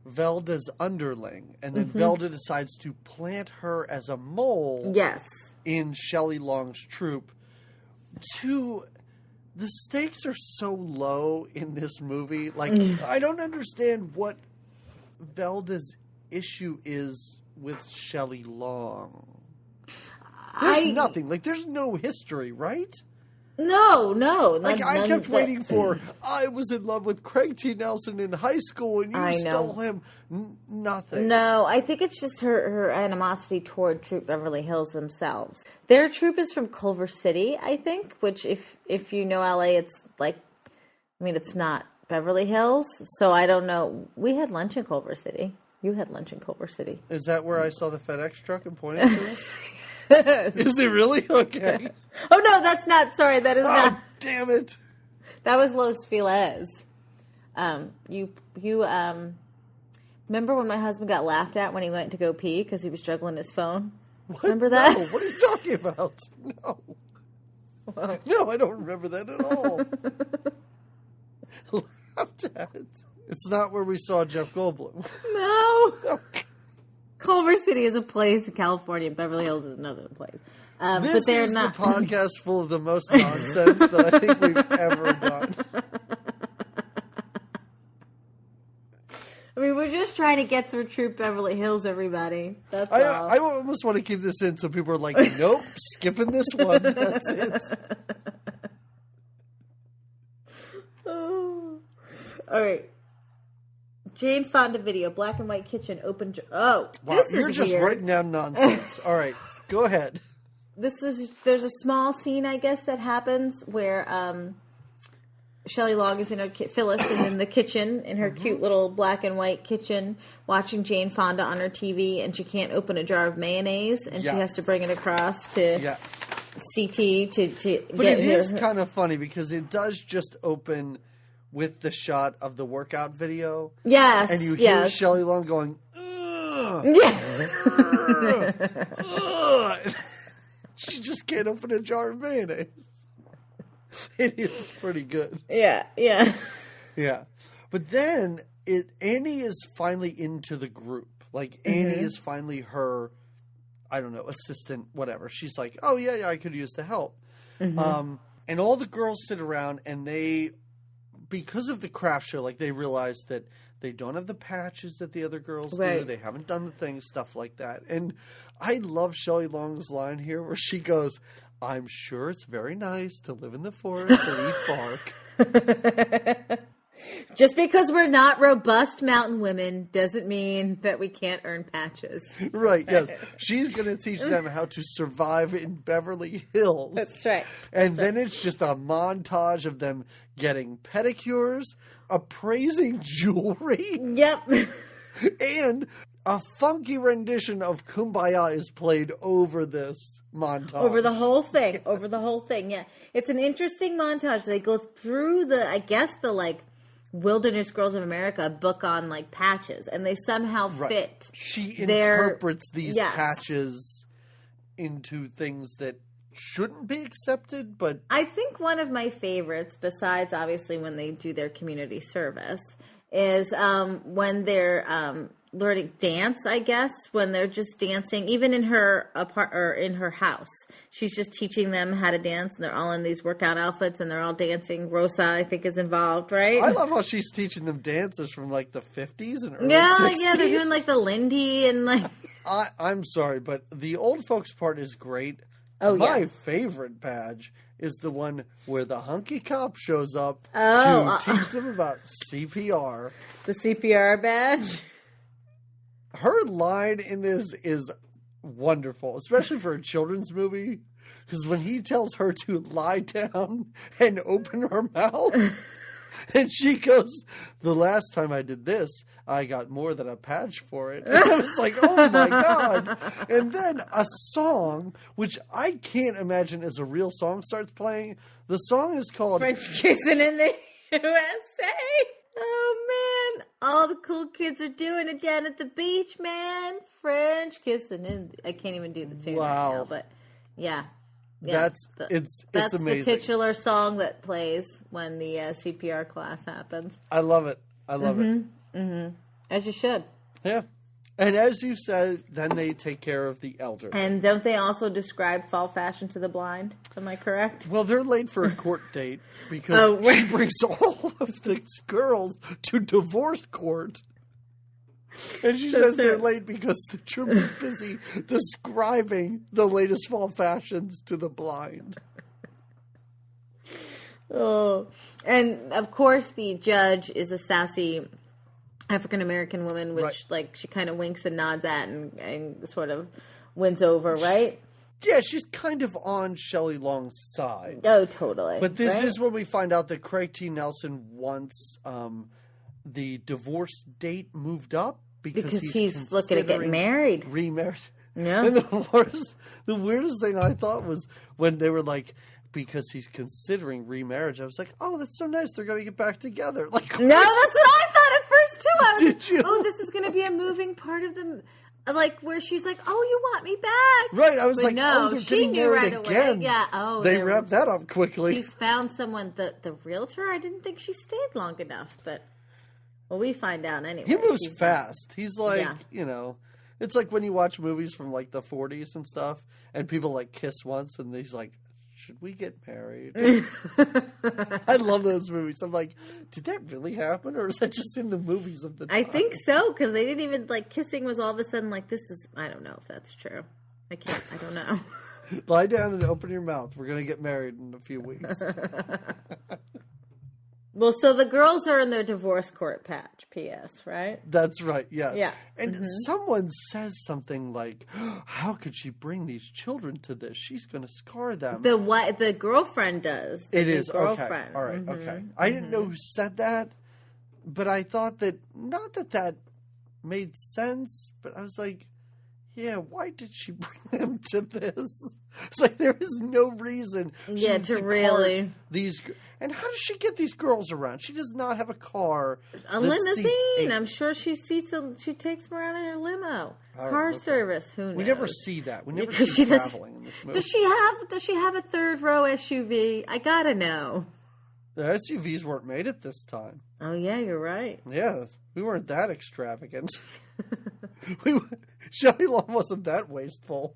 Velda's underling, and then Velda decides to plant her as a mole. Yes. In Shelley Long's troupe. The stakes are so low in this movie. Like, I don't understand what Velda's issue is with Shelley Long. There's nothing. Like, there's no history, right? No. Like, I kept waiting for, I was in love with Craig T. Nelson in high school and you stole him. Nothing. No, I think it's just her animosity toward Troop Beverly Hills themselves. Their troop is from Culver City, I think, which if you know LA, it's it's not Beverly Hills, so I don't know. We had lunch in Culver City. You had lunch in Culver City. Is that where I saw the FedEx truck and pointed to it? Is it really? Okay. Oh, no, that's not. Sorry, that is not. Oh, damn it. That was Los Feliz. You remember when my husband got laughed at when he went to go pee because he was juggling his phone? What? Remember that? No, what are you talking about? No. Whoa. No, I don't remember that at all. Laughed at. It's not where we saw Jeff Goldblum. No. Culver City is a place in California. Beverly Hills is another place. This but they're is not... the podcast full of the most nonsense that I think we've ever done. I mean, we're just trying to get through Troop Beverly Hills, everybody. That's all. I almost want to keep this in so people are like, nope, skipping this one. That's it. Oh. All right. Jane Fonda video, black and white kitchen, open... Oh, wow, this you're is just weird. writing down nonsense. All right, go ahead. There's a small scene, I guess, that happens where Shelley Long is in her Phyllis is in the kitchen in her cute little black and white kitchen watching Jane Fonda on her TV, and she can't open a jar of mayonnaise, and she has to bring it across to CT to but get it is kind of funny because it does just open with the shot of the workout video. Yes. And you hear Shelley Long going, ugh, ugh. She just can't open a jar of mayonnaise. It is pretty good. Yeah. But then Annie is finally into the group. Like, Annie is finally her, I don't know, assistant, whatever. She's like, oh, yeah, I could use the help. And all the girls sit around and they, because of the craft show, like, they realize that they don't have the patches that the other girls do. They haven't done the things, stuff like that. And I love Shelley Long's line here where she goes, I'm sure it's very nice to live in the forest and eat bark. Just because we're not robust mountain women doesn't mean that we can't earn patches. Right, yes. She's going to teach them how to survive in Beverly Hills. That's right. And then it's just a montage of them getting pedicures, appraising jewelry. Yep. And a funky rendition of Kumbaya is played over this montage. Over the whole thing. Yeah. It's an interesting montage. They go through the Wilderness Girls of America book on like patches, and they somehow fit. She interprets these patches into things that shouldn't be accepted, but I think one of my favorites, besides obviously when they do their community service, is when they're learning dance, I guess, when they're just dancing, even in her in her house. She's just teaching them how to dance, and they're all in these workout outfits, and they're all dancing. Rosa, I think, is involved, right? I love how she's teaching them dances from like the 50s and early 60s. Yeah, they're doing like the Lindy and like... I'm sorry, but the old folks part is great. Oh, My favorite badge is the one where the hunky cop shows up to teach them about CPR. The CPR badge? Her line in this is wonderful, especially for a children's movie, because when he tells her to lie down and open her mouth, and she goes, the last time I did this, I got more than a patch for it. And I was like, oh my God. And then a song, which I can't imagine as a real song, starts playing. The song is called French Kissing in the USA. Oh, man. All the cool kids are doing it down at the beach, man. French kissing in... I can't even do the tune right now, but yeah. That's amazing. The titular song that plays when the CPR class happens. I love it. As you should. Yeah. And as you said, then they take care of the elder. And don't they also describe fall fashion to the blind? Am I correct? Well, they're late for a court date because she brings all of these girls to divorce court. And she says they're late because the troop is busy describing the latest fall fashions to the blind. Oh. And, of course, the judge is a sassy African-American woman, which, she kind of winks and nods at and sort of wins over, right? Yeah, she's kind of on Shelley Long's side. Oh, totally. But this is when we find out that Craig T. Nelson wants the divorce date moved up because he's looking to get married. Remarried. Yeah. And the weirdest thing I thought was when they were like, because he's considering remarriage. I was like, oh, that's so nice. They're going to get back together. Like, no, that's what I thought at first, too. Did you? Oh, this is going to be a moving part of the... Like, where she's like, oh, you want me back? Right. I was but no, they're getting married again. Away. Yeah. Oh, they wrapped that up quickly. He's found someone, the realtor. I didn't think she stayed long enough, but... Well, we find out anyway. He moves fast. He's like, It's like when you watch movies from like the 40s and stuff, and people like kiss once, and he's like, should we get married? I love those movies. I'm like, did that really happen, or is that just in the movies of the time? I think so, because they didn't even, like, kissing was all of a sudden like, this is, I don't know if that's true. I don't know. Lie down and open your mouth. We're going to get married in a few weeks. Well, so the girls are in their divorce court patch, P.S., right? That's right, yes. Yeah. And someone says something like, how could she bring these children to this? She's going to scar them. The girlfriend does. It is, girlfriend. okay. All right, okay. I didn't know who said that, but I thought that, not that made sense, but I was like, yeah, why did she bring them to this? It's like there is no reason. To really these. And how does she get these girls around? She does not have a car. A limousine. I'm sure she takes them around in her limo. Car service. Who knows? We never see that. We never see traveling in this movie. Does she have a third row SUV? I gotta know. The SUVs weren't made at this time. Oh yeah, you're right. Yeah, we weren't that extravagant. Shelley Long wasn't that wasteful.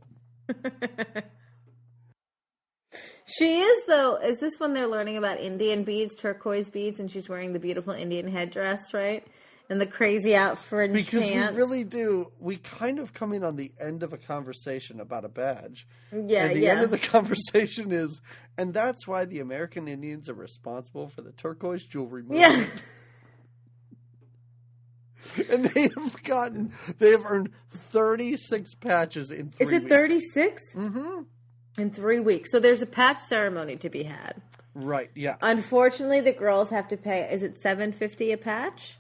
She is, though. Is this when they're learning about Indian beads, turquoise beads, and she's wearing the beautiful Indian headdress, right? And the crazy out fringe because pants. We really do. We kind of come in on the end of a conversation about a badge. Yeah, and the end of the conversation is, and that's why the American Indians are responsible for the turquoise jewelry movement. Yeah. And they have earned 36 patches in 3 weeks. Is it 36? Mm-hmm. In 3 weeks. So there's a patch ceremony to be had. Right, yes. Unfortunately, the girls have to pay, is it $7.50 a patch?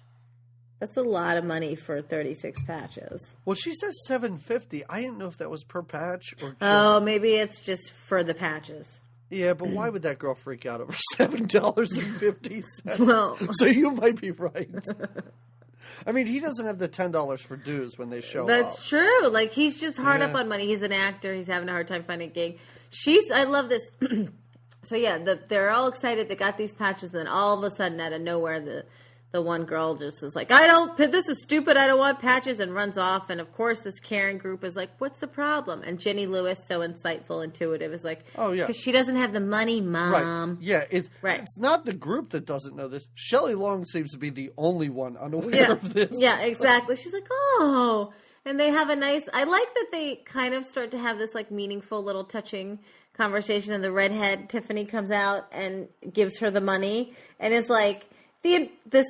That's a lot of money for 36 patches. Well, she says $7.50. I didn't know if that was per patch or just... Oh, maybe it's just for the patches. Yeah, but why would that girl freak out over $7.50? Well... So you might be right. I mean, he doesn't have the $10 for dues when they show up. That's true. Like, he's just hard up on money. He's an actor. He's having a hard time finding a gig. I love this. So, yeah, they're all excited. They got these patches. And then all of a sudden, out of nowhere, the one girl just is like, this is stupid. I don't want patches, and runs off. And, of course, this Karen group is like, what's the problem? And Jenny Lewis, so insightful, intuitive, is like, oh, yeah. Because she doesn't have the money, Mom. Right. Yeah, it's not the group that doesn't know this. Shelley Long seems to be the only one unaware of this. Yeah, exactly. She's like, oh. And they have I like that they kind of start to have this, like, meaningful little touching conversation. And the redhead, Tiffany, comes out and gives her the money. And is like, this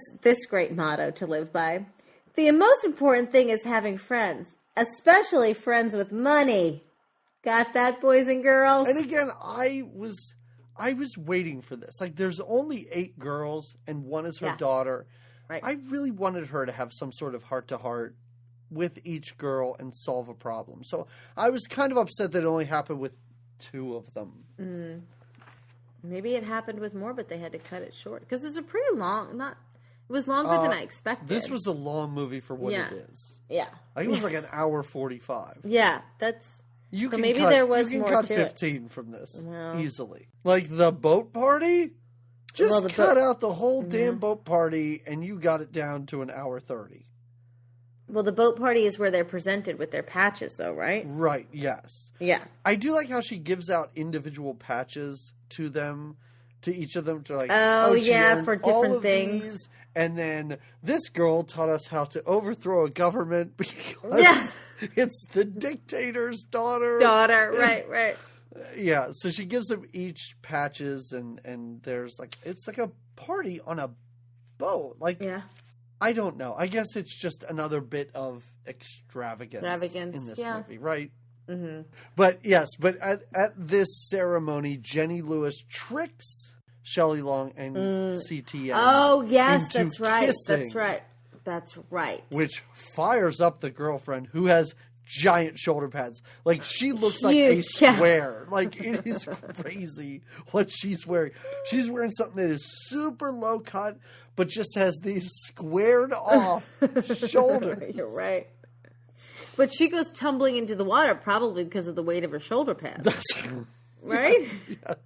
great motto to live by. The most important thing is having friends, especially friends with money. Got that, boys and girls? And again, I was waiting for this. Like, there's only 8 girls, and one is her daughter. Right. I really wanted her to have some sort of heart-to-heart with each girl and solve a problem. So I was kind of upset that it only happened with 2 of them. Mm. Maybe it happened with more, but they had to cut it short. Because it was a pretty long, it was longer than I expected. This was a long movie for what it is. Yeah. I think it was like an hour 45. Yeah, that's... You so can maybe cut, there was you can more cut to 15 from this Well. easily. Like the boat party? Just cut out the whole damn boat party and you got it down to an hour 30. Well, the boat party is where they're presented with their patches, though, right? Right, yes. Yeah. I do like how she gives out individual patches to them, to each of them. To like, for different things. These, and then this girl taught us how to overthrow a government because it's the dictator's daughter. Right. Yeah, so she gives them each patches, and there's like, it's like a party on a boat. Like, I don't know. I guess it's just another bit of extravagance in this movie, right? Mm-hmm. But at this ceremony, Jenny Lewis tricks Shelley Long and CTN. Oh, yes, into that's right. Kissing, That's right. Which fires up the girlfriend who has giant shoulder pads. Like, she looks like a square. Like, it is crazy what she's wearing. She's wearing something that is super low cut, but just has these squared off shoulders. You're right. But she goes tumbling into the water probably because of the weight of her shoulder pads. Right? Yes.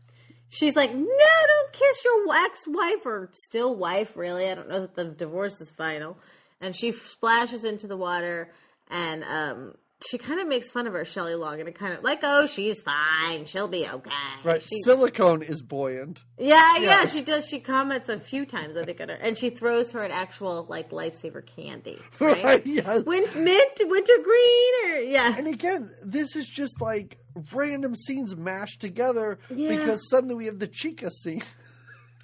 She's like, no, don't kiss your ex-wife, or still wife, really. I don't know that the divorce is final. And she splashes into the water, and she kind of makes fun of her, Shelley Long, and it kind of like, oh, she's fine, she'll be okay. Right, silicone is buoyant. Yeah, she does. She comments a few times, I think, on her, and she throws her an actual like lifesaver candy, right? Yes, mint, wintergreen, or And again, this is just like random scenes mashed together because suddenly we have the Chica scene.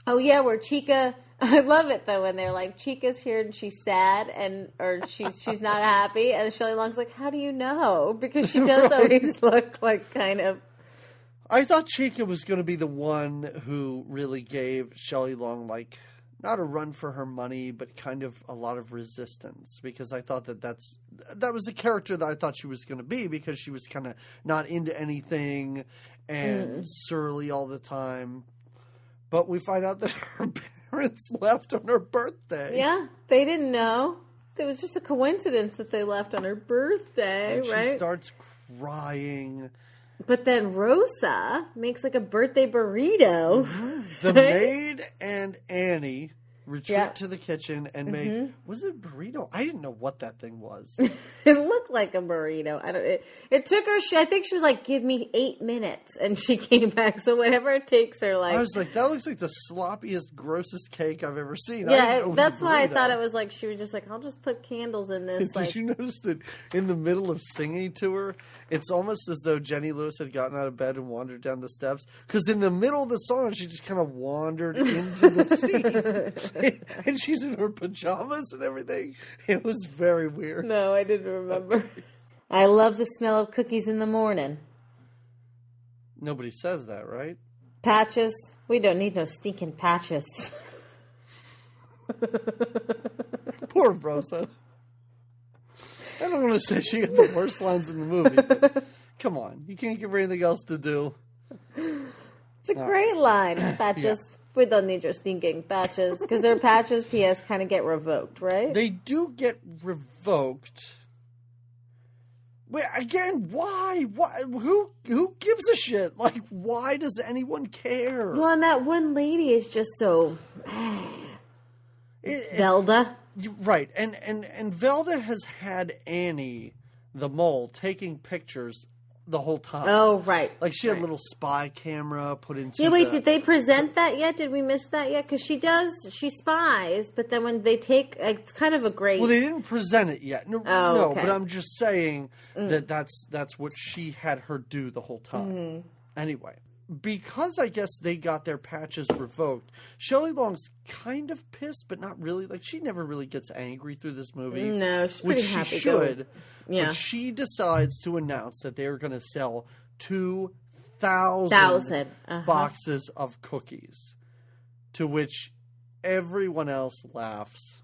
Oh yeah, where Chica. I love it though when they're like, Chica's here and she's sad or she's not happy, and Shelley Long's like, how do you know? Because she does always look like kind of. I thought Chica was going to be the one who really gave Shelley Long like not a run for her money, but kind of a lot of resistance, because I thought that was the character that I thought she was going to be, because she was kind of not into anything and surly all the time. But we find out that her parents left on her birthday. Yeah, they didn't know. It was just a coincidence that they left on her birthday, and right? She starts crying. But then Rosa makes like a birthday burrito. Mm-hmm. The maid and Annie retreat to the kitchen and make, was it a burrito? I didn't know what that thing was. It looked like a burrito. It took her, I think she was like, give me 8 minutes, and she came back. So whatever it takes her, like. I was like, that looks like the sloppiest, grossest cake I've ever seen. Yeah, that's why I thought it was like, she was just like, I'll just put candles in this. Did you notice that in the middle of singing to her, it's almost as though Jenny Lewis had gotten out of bed and wandered down the steps? Because in the middle of the song, she just kind of wandered into the scene. And she's in her pajamas and everything. It was very weird. No, I didn't remember. I love the smell of cookies in the morning. Nobody says that, right? Patches. We don't need no stinking patches. Poor Rosa. I don't want to say she got the worst lines in the movie, but come on. You can't give her anything else to do. It's a great line. Patches. Yeah. We don't need your stinking patches. Because their patches, P.S., kind of get revoked, right? They do get revoked. Wait, again, why? Why? Who gives a shit? Like, why does anyone care? Well, and that one lady is just so... Velda. Right. And Velda has had Annie, the mole, taking pictures the whole time. Oh, right. Like she had a little spy camera put into. Yeah, wait, did they present that yet? Did we miss that yet? Because she spies, but then when they take, it's kind of a great. Well, they didn't present it yet. No, okay. But I'm just saying that's what she had her do the whole time. Mm-hmm. Anyway, because I guess they got their patches revoked, Shelley Long's kind of pissed, but not really. Like, she never really gets angry through this movie. No, she's pretty happy. Which she should. Yeah. But she decides to announce that they are going to sell 2,000 boxes of cookies, to which everyone else laughs.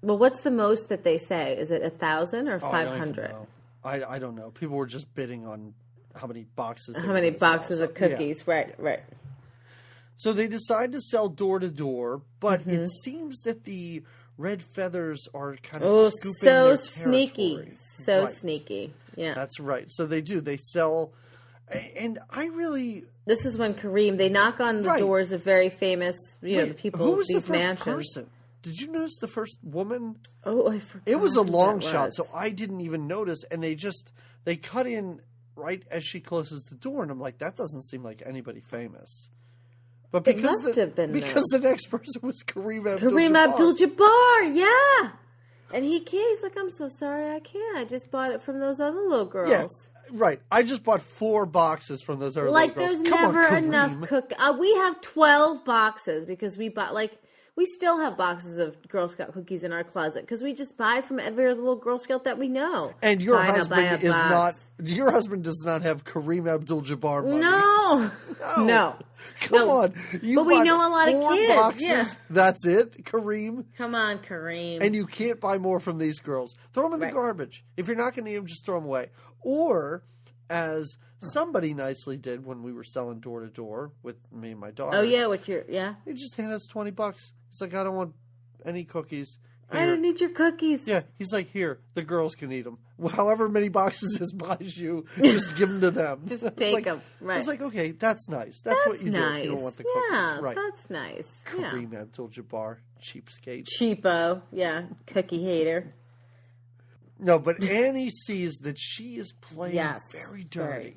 Well, what's the most that they say? Is it 1,000 or 500? I don't know. People were just bidding on how many boxes of cookies. Yeah. Right. So they decide to sell door to door, but it seems that the red feathers are kind of scooping their territory. So sneaky. Yeah. That's right. So they do. They sell, and I really... This is when Kareem, they knock on the doors of very famous, the people, who was these the first mansions. Person? Did you notice the first woman? Oh, I forgot. It was a long shot, so I didn't even notice, and they cut in right as she closes the door, and I'm like, that doesn't seem like anybody famous. But because the next person was Kareem Abdul-Jabbar, yeah. And he's like, I'm so sorry, I can't. I just bought it from those other little girls. Yeah, right. I just bought 4 boxes from those other little girls. Like, there's never enough we have 12 boxes because we bought, we still have boxes of Girl Scout cookies in our closet because we just buy from every other little Girl Scout that we know. And your husband does not have Kareem Abdul-Jabbar money. No. Come on. But we know a lot of kids. Boxes. Yeah. That's it, Kareem. Come on, Kareem. And you can't buy more from these girls. Throw them in the garbage. If you're not going to need them, just throw them away. Or, as somebody nicely did when we were selling door to door with me and my daughter. Oh, yeah, He just handed us $20. He's like, I don't want any cookies. Here. I don't need your cookies. Yeah, he's like, here, the girls can eat them. However many boxes his buys you, just give them to them. Just take them. Right. It's like, okay, that's nice. That's what you do if you don't want the cookies. Yeah, right. That's nice. Kareem Abdul-Jabbar, cheapskate. Cheapo, yeah, cookie hater. No, but Annie sees that she is playing very dirty. Right.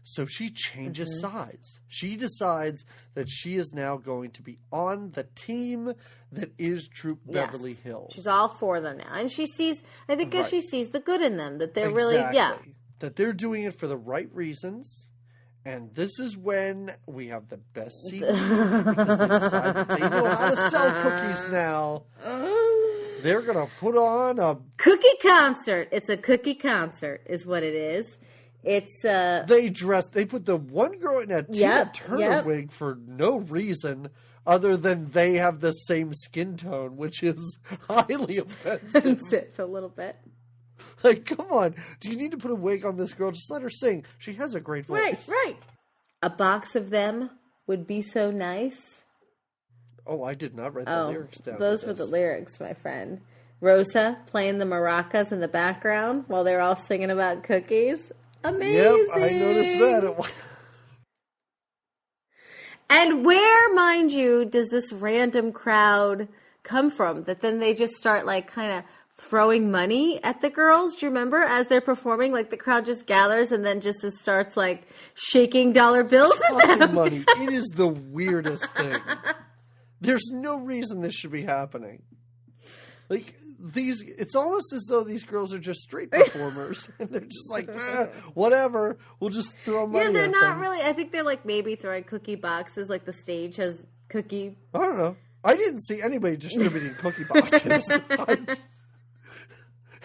So she changes sides. She decides that she is now going to be on the team that is Troop Beverly Hills. She's all for them now. And she sees, I think she sees the good in them, that they're really, that they're doing it for the right reasons. And this is when we have the best scene because they decide that they know how to sell cookies now. They're going to put on a cookie concert. It's a cookie concert is what it is. It's they put the one girl in a Tina Turner wig for no reason other than they have the same skin tone, which is highly offensive. That's it for a little bit. Like, come on. Do you need to put a wig on this girl? Just let her sing. She has a great voice. Right. A box of them would be so nice. Oh, I did not write the lyrics down. Those were the lyrics, my friend. Rosa playing the maracas in the background while they're all singing about cookies. Amazing. Yep, I noticed that. And where, mind you, does this random crowd come from? That then they just start like kind of throwing money at the girls. Do you remember as they're performing, like the crowd just gathers and then just starts like shaking dollar bills at them? Money. It is the weirdest thing. There's no reason this should be happening. Like it's almost as though these girls are just street performers, and they're just like, whatever. We'll just throw money. Yeah, they're at not them. really. I think they're like maybe throwing cookie boxes. Like the stage has cookie. I don't know. I didn't see anybody distributing cookie boxes.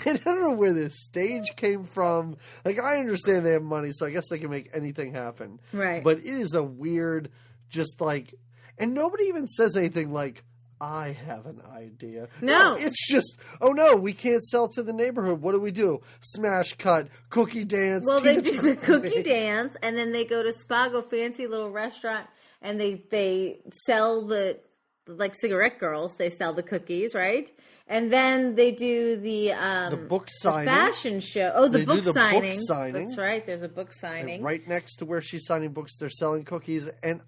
And I don't know where this stage came from. Like, I understand they have money, so I guess they can make anything happen. Right. But it is a weird, just like, and nobody even says anything like, I have an idea. No. It's just, oh no, we can't sell to the neighborhood. What do we do? Smash cut, cookie dance. Well, they do the cookie dance, and then they go to Spago, fancy little restaurant, and they sell the, like cigarette girls, they sell the cookies, right? And then they do the book signing. The fashion show. Oh, the book signing. Book signing. That's right. There's a book signing. And right next to where she's signing books, they're selling cookies. And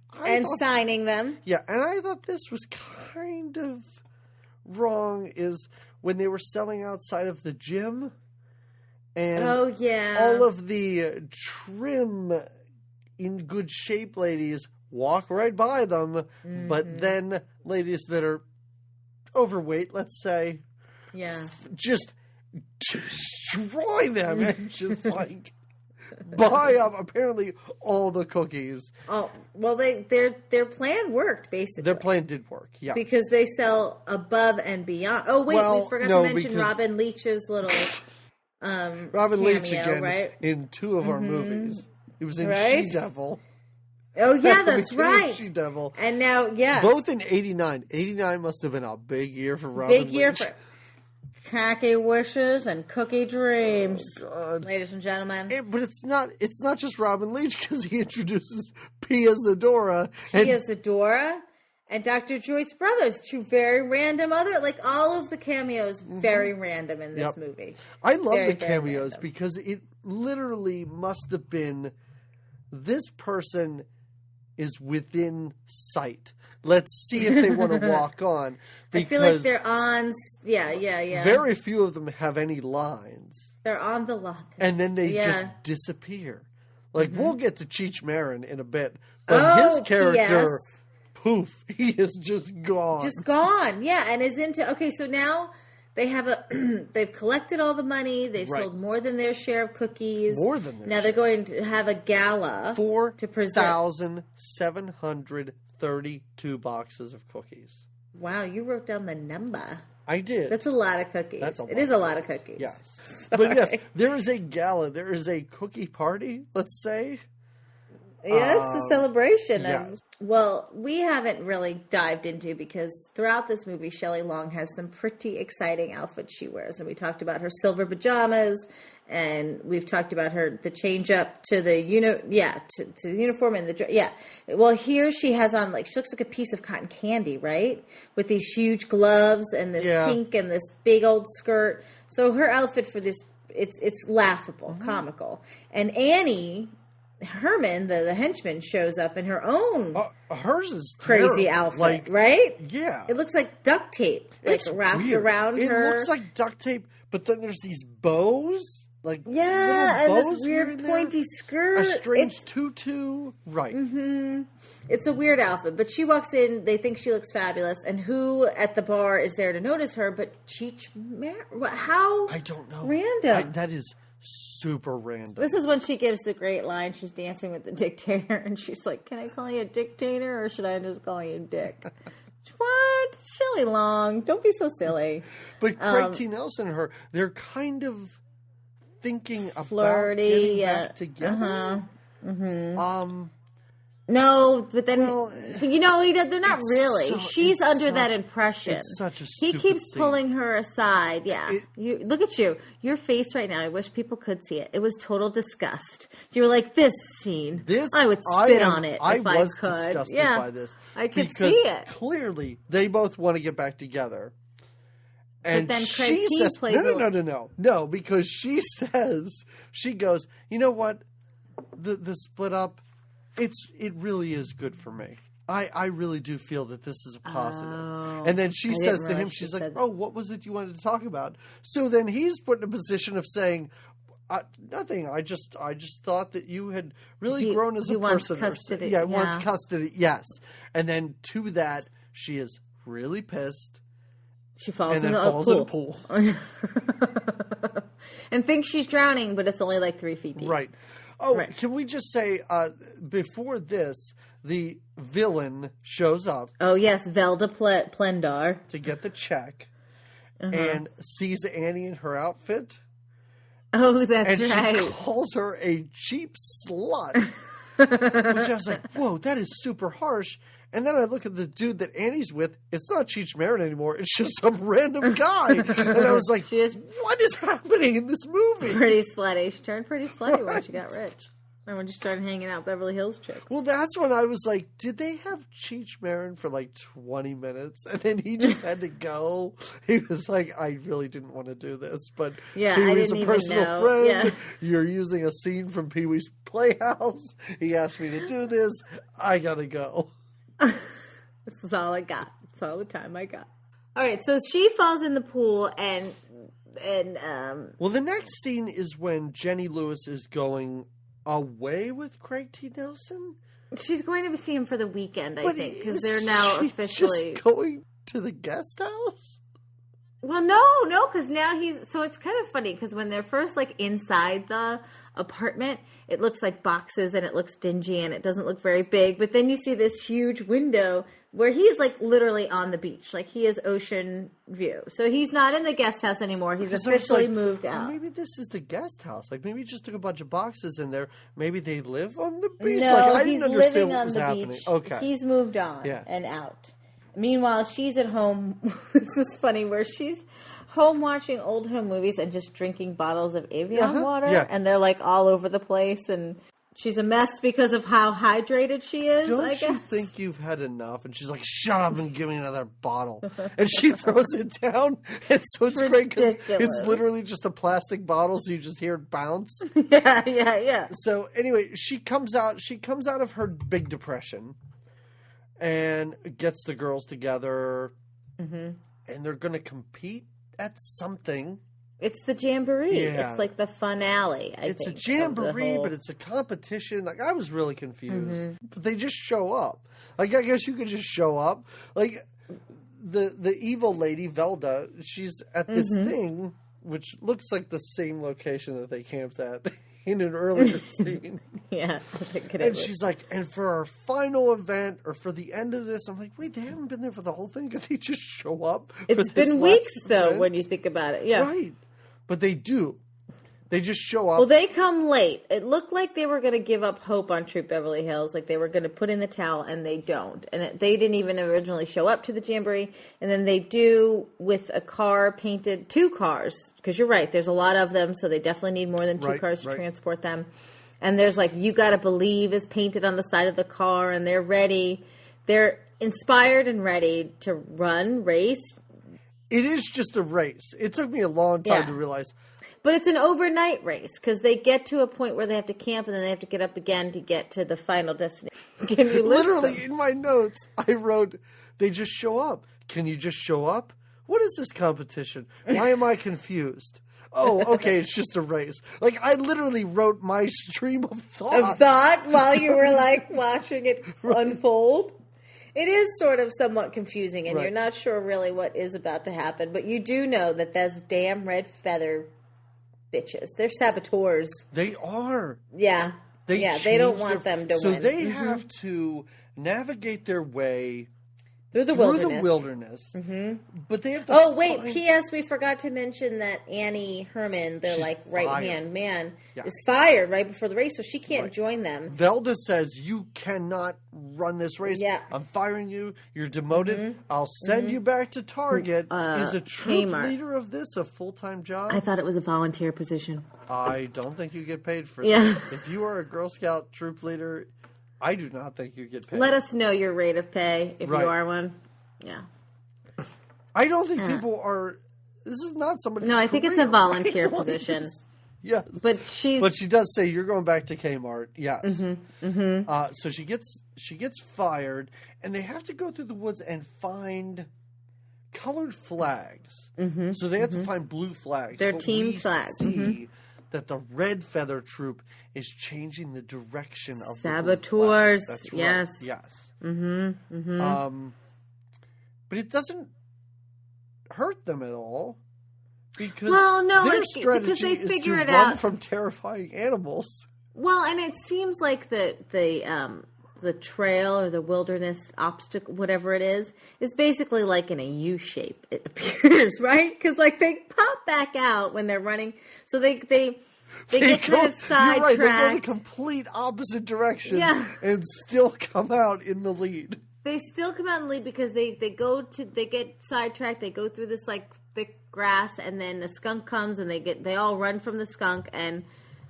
signing them. Yeah, and I thought this was kind of wrong is when they were selling outside of the gym. And all of the trim, in good shape ladies walk right by them. Mm-hmm. But then ladies that are overweight, let's say, just destroy them and just like buy up apparently all the cookies. Oh well, their plan worked basically. Their plan did work, yeah, because they sell above and beyond. Oh wait, we forgot to mention Robin Leach's little Robin cameo, Leach again, right? In two of our movies. He was in She-Devil. Oh, yeah, that's right. She-Devil. And now, both in 89. 89 must have been a big year for Robin Leach. Big year for Khaki Wishes and Cookie Dreams. Oh, God. Ladies and gentlemen. But it's not just Robin Leach, because he introduces Pia Zadora. Pia Zadora and Dr. Joyce Brothers, two very random like all of the cameos, very random in this movie. I love the cameos because it literally must have been this person is within sight. Let's see if they want to walk on. I feel like they're on. Yeah. Very few of them have any lines. They're on the line. And then they just disappear. Like, we'll get to Cheech Marin in a bit. But his character, poof, he is just gone. Just gone, yeah. And is into, okay, so now they have they've collected all the money. They've sold more than their share of cookies. More than their Now they're going to have a gala. 4,732 boxes of cookies. Wow, you wrote down the number. I did. That's a lot of cookies. It is a lot of cookies. Yes. But yes, there is a gala. There is a cookie party, let's say. Yeah, it's a celebration. Yes. Well, we haven't really dived into because throughout this movie, Shelley Long has some pretty exciting outfits she wears. And we talked about her silver pajamas, and we've talked about the change up to the to the uniform and the dress. Yeah. Well, here she has on she looks like a piece of cotton candy, right? With these huge gloves and this pink and this big old skirt. So her outfit for this, it's laughable, comical. And Annie Herman, the henchman, shows up in her own hers is crazy terrible. outfit, like, right? Yeah. It looks like duct tape, like wrapped weird. around her. It looks like duct tape, but then there's these bows. Like and bows this weird pointy skirt. A strange tutu. Right. Mm-hmm. It's a weird outfit, but she walks in. They think she looks fabulous, and who at the bar is there to notice her? But how? I don't know. Random. That is super random. This is when she gives the great line. She's dancing with the dictator, and she's like, "Can I call you a dictator, or should I just call you Dick?" What? Shelley Long, don't be so silly. But Craig T. Nelson and her, they're kind of thinking flirty, about getting back together. No, but then, they're not really. She's under that impression. It's such a He stupid keeps scene. pulling her aside. Yeah. Look at you. Your face right now. I wish people could see it. It was total disgust. You were like, this scene. I would spit on it if I was could. disgusted by this. I could because see it. Clearly, they both want to get back together. And but then Craig she T says, plays no, because she goes, you know what? The split up, it really is good for me. I really do feel that this is a positive. And then she says to him, she's like, what was it you wanted to talk about? So then he's put in a position of saying, nothing. I just thought that you had really grown as a person. Wants custody. Wants custody. Yes. And then to that, she is really pissed. She falls in the pool. And thinks she's drowning, but it's only like 3 feet deep. Right. Oh, right. Can we just say, before this, the villain shows up. Oh, yes, Velda Plendar. To get the check. And sees Annie in her outfit. Oh, that's right. And she calls her a cheap slut. Which I was like, whoa, that is super harsh. And then I look at the dude that Annie's with. It's not Cheech Marin anymore. It's just some random guy. And I was like, what is happening in this movie? Pretty slutty. She turned pretty slutty when she got rich. And when she started hanging out Beverly Hills chicks. Well, that's when I was like, did they have Cheech Marin for like 20 minutes? And then he just had to go. He was like, I really didn't want to do this. But he was a personal friend. Yeah. You're using a scene from Pee-wee's Playhouse. He asked me to do this. I got to go. This is all I got. It's all the time I got. All right, so she falls in the pool and well, the next scene is when Jenny Lewis is going away with Craig T. Nelson. She's going to see him for the weekend, I think, because they're now officially just going to the guest house. Well, no, because now so it's kind of funny because when they're first like inside the apartment, it looks like boxes and it looks dingy and it doesn't look very big. But then you see this huge window where he's like literally on the beach, like he is ocean view. So he's not in the guest house anymore. He's officially moved out. Well, maybe this is the guest house. Like maybe he just took a bunch of boxes in there. Maybe they live on the beach. No, like, I he's didn't understand living what on was the happening. beach. Okay, he's moved on and out. Meanwhile, she's at home. This is funny where she's home watching old home movies and just drinking bottles of Evian water. Yeah. And they're like all over the place. And she's a mess because of how hydrated she is, I guess. Don't you think you've had enough? And she's like, shut up and give me another bottle. And she throws it down. And so it's great because it's literally just a plastic bottle. So you just hear it bounce. Yeah. So anyway, she comes out of her big depression. And gets the girls together, and they're going to compete at something. It's the jamboree. Yeah. It's like the finale, I think. It's a jamboree, but it's a competition. Like, I was really confused. But they just show up. Like, I guess you could just show up. Like, the evil lady, Velda, she's at this thing, which looks like the same location that they camped at. In an earlier scene. Yeah. And she's like, and for our final event or for the end of this, I'm like, wait, they haven't been there for the whole thing? Could they just show up? It's been weeks, though, when you think about it. Yeah. Right. But they do. They just show up. Well, they come late. It looked like they were going to give up hope on Troop Beverly Hills. Like they were going to put in the towel, and they don't. And they didn't even originally show up to the jamboree. And then they do with a car painted, 2 cars. Because you're right, there's a lot of them, so they definitely need more than 2 cars to transport them. And there's like, You Gotta Believe is painted on the side of the car, and they're ready. They're inspired and ready to race. It is just a race. It took me a long time to realize. But it's an overnight race because they get to a point where they have to camp and then they have to get up again to get to the final destination. Can you list Literally, them? in my notes, I wrote, they just show up. Can you just show up? What is this competition? Why am I confused? Oh, okay, it's just a race. Like, I literally wrote my stream of thought. While you were, like, watching it unfold? It is sort of somewhat confusing, and you're not sure really what is about to happen. But you do know that those damn red feather bitches. They're saboteurs. They are. Yeah. They don't want them to win. So they have to navigate their way through the wilderness. Mm-hmm. But they have to P.S. We forgot to mention that Annie Herman, their right-hand man, is fired right before the race, so she can't join them. Velda says, you cannot run this race. Yeah. I'm firing you. You're demoted. Mm-hmm. I'll send you back to Target. Is a troop leader of this a full-time job? I thought it was a volunteer position. I don't think you get paid for that. If you are a Girl Scout troop leader, I do not think you get paid. Let us know your rate of pay if you are one. Yeah. I don't think people are... This is not somebody's No, I think it's a volunteer position. Yes. But she does say, you're going back to Kmart. Yes. Mm-hmm. Mm-hmm. So she gets fired, and they have to go through the woods and find colored flags. Mm-hmm. So they have to find blue flags. They're team flags. See that the red feather troop is changing the direction of saboteurs. The That's yes, right. Yes. Mm-hmm. Mm-hmm. But it doesn't hurt them at all because their strategy is to run from terrifying animals. Well, and it seems like the trail or the wilderness obstacle, whatever it is basically like in a U shape. It appears, right? Because like they pop back out when they're running, so they get kind of sidetracked. You're right. They go the complete opposite direction and still come out in the lead. They still come out in the lead because they get sidetracked. They go through this like thick grass, and then a skunk comes, and they all run from the skunk. And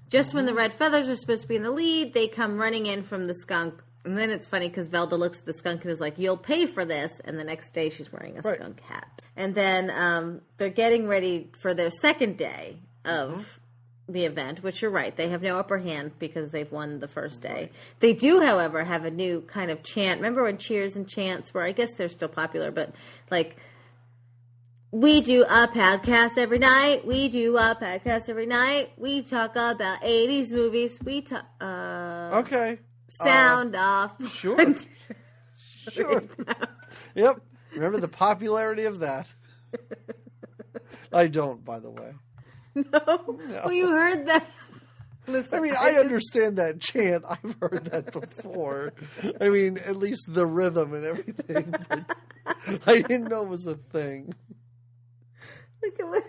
just when the red feathers are supposed to be in the lead, they come running in from the skunk. And then it's funny because Velda looks at the skunk and is like, "You'll pay for this." And the next day, she's wearing a skunk hat. And then they're getting ready for their second day of the event, which you're right, they have no upper hand because they've won the first day. Right. They do, however, have a new kind of chant. Remember when cheers and chants were, I guess they're still popular, but like, we do a podcast every night. We do a podcast every night. We talk about 80s movies. We talk... okay. Sound off. Sure. Sure. Yep. Remember the popularity of that. I don't, by the way. No. Well, you heard that. Listen, I mean, I understand that chant. I've heard that before. I mean, at least the rhythm and everything. But I didn't know it was a thing. Look at what...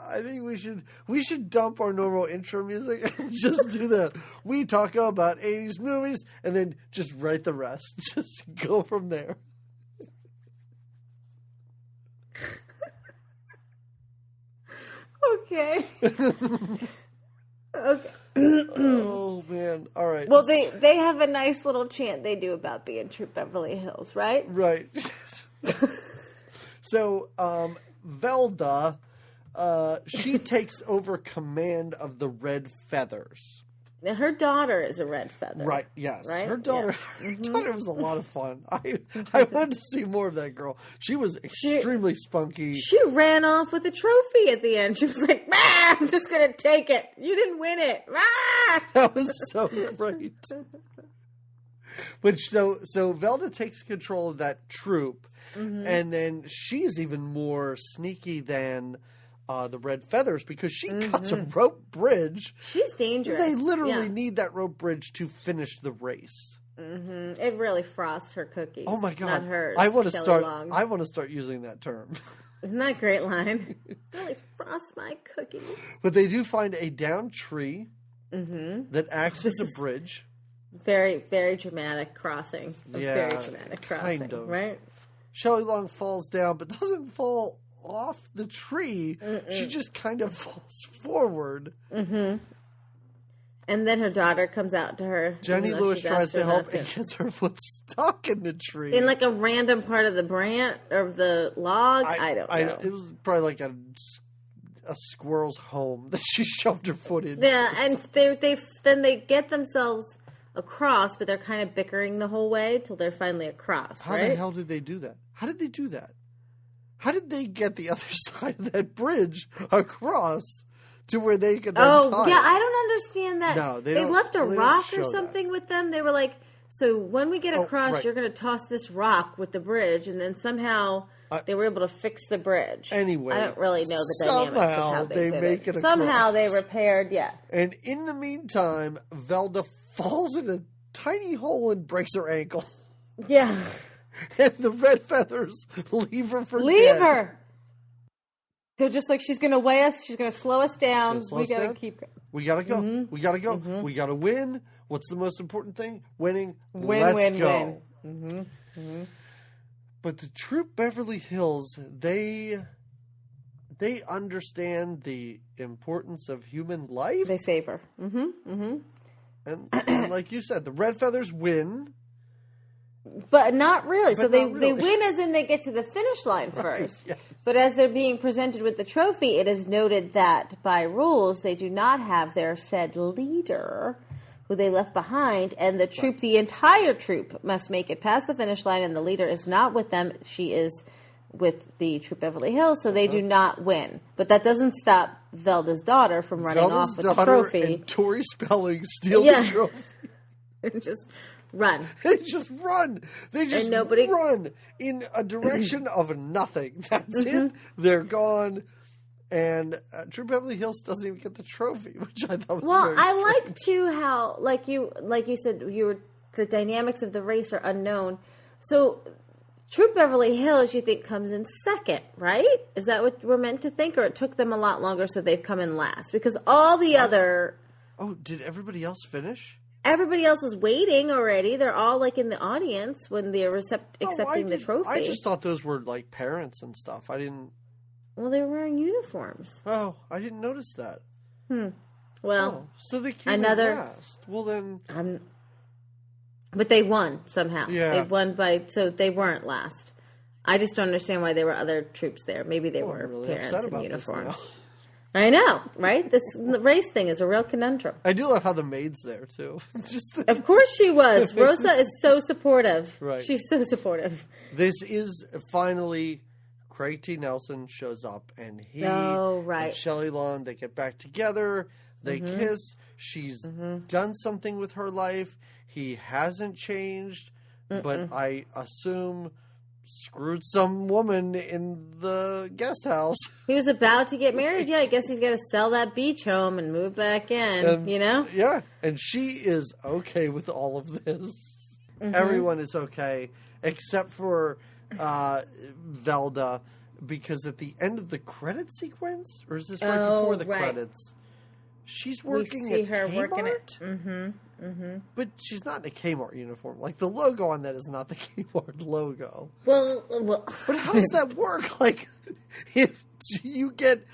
I think we should dump our normal intro music and just do that. We talk about 80s movies and then just write the rest. Just go from there. Okay. Okay. Oh man! All right. Well, they have a nice little chant they do about being true Beverly Hills, right? Right. So, Velda, she takes over command of the Red Feathers. Now, her daughter is a red feather. Right, yes. Right? Her daughter was a lot of fun. I wanted to see more of that girl. She was extremely spunky. She ran off with a trophy at the end. She was like, I'm just going to take it. You didn't win it. That was so great. But so Velda takes control of that troop, and then she's even more sneaky than... the Red Feathers, because she cuts a rope bridge. She's dangerous. They literally need that rope bridge to finish the race. Mm-hmm. It really frosts her cookies. Oh my god! Not hers. I want to start using that term. Isn't that a great line? Really frost my cookies. But they do find a downed tree that acts as a bridge. Very, very dramatic crossing. Very dramatic crossing. Kind of. Right. Shelley Long falls down, but doesn't fall off the tree. She just kind of falls forward. And then her daughter comes out to her. Jenny Lewis tries to help and gets her foot stuck in the tree. In like a random part of the branch of the log. I don't know. It was probably like a squirrel's home that she shoved her foot in. Yeah, and they get themselves across, but they're kind of bickering the whole way till they're finally across. How the hell did they do that? How did they do that? How did they get the other side of that bridge across to where they could then tie yeah, it? I don't understand that. No, they left a rock or something that. with them. They were like, so when we get across, you're going to toss this rock with the bridge, and then somehow they were able to fix the bridge. Anyway, I don't really know the dynamics of how they make it across. Somehow they repaired, And in the meantime, Velda falls in a tiny hole and breaks her ankle. Yeah. And the red feathers leave her for dead. Leave her! They're just like, she's going to weigh us. She's going to slow us down. We got to keep going. We got to go. Mm-hmm. We got to go. Mm-hmm. We got to win. What's the most important thing? Winning. Let's go. Win. Mm-hmm. Mm-hmm. But the troop Beverly Hills, they understand the importance of human life. They save her. Mm-hmm. Mm-hmm. And like you said, the red feathers win. But not really. But so they really. win as in they get to the finish line first. Right, yes. But as they're being presented with the trophy, it is noted that by rules they do not have their said leader, who they left behind, and the troop, the entire troop, must make it past the finish line, and the leader is not with them. She is with the troop Beverly Hills, so they do not win. But that doesn't stop Velda's daughter from running off with the trophy. And Tori Spelling steal the trophy. And just run. They just run. They just run in a direction of nothing. That's it. They're gone. And Troop Beverly Hills doesn't even get the trophy, which I thought was very strange. like too how, like you said, the dynamics of the race are unknown. So Troop Beverly Hills, you think, comes in second, right? Is that what we're meant to think? Or it took them a lot longer, so they've come in last? Because all the other... Oh, did everybody else finish? Everybody else is waiting already. They're all, like, in the audience when they're accepting the trophy. I just thought those were, like, parents and stuff. I didn't... Well, they were wearing uniforms. Oh, I didn't notice that. Well, so they came in last. Well, then... But they won somehow. Yeah. They won so they weren't last. I just don't understand why there were other troops there. Maybe they were really parents in uniforms. I know, right? This race thing is a real conundrum. I do love how the maid's there, too. Of course she was. Rosa is so supportive. Right. She's so supportive. This is finally... Craig T. Nelson shows up, and he and Shelley Long, they get back together. They kiss. She's done something with her life. He hasn't changed, but I assume screwed some woman in the guest house. He was about to get married. Yeah, I guess he's got to sell that beach home and move back in, you know? Yeah, and she is okay with all of this. Everyone is okay, except for Velda, because at the end of the credit sequence, or is this right before the credits? She's working at Kmart. But she's not in a Kmart uniform. Like, the logo on that is not the Kmart logo. Well. But how does that work? Like, if you get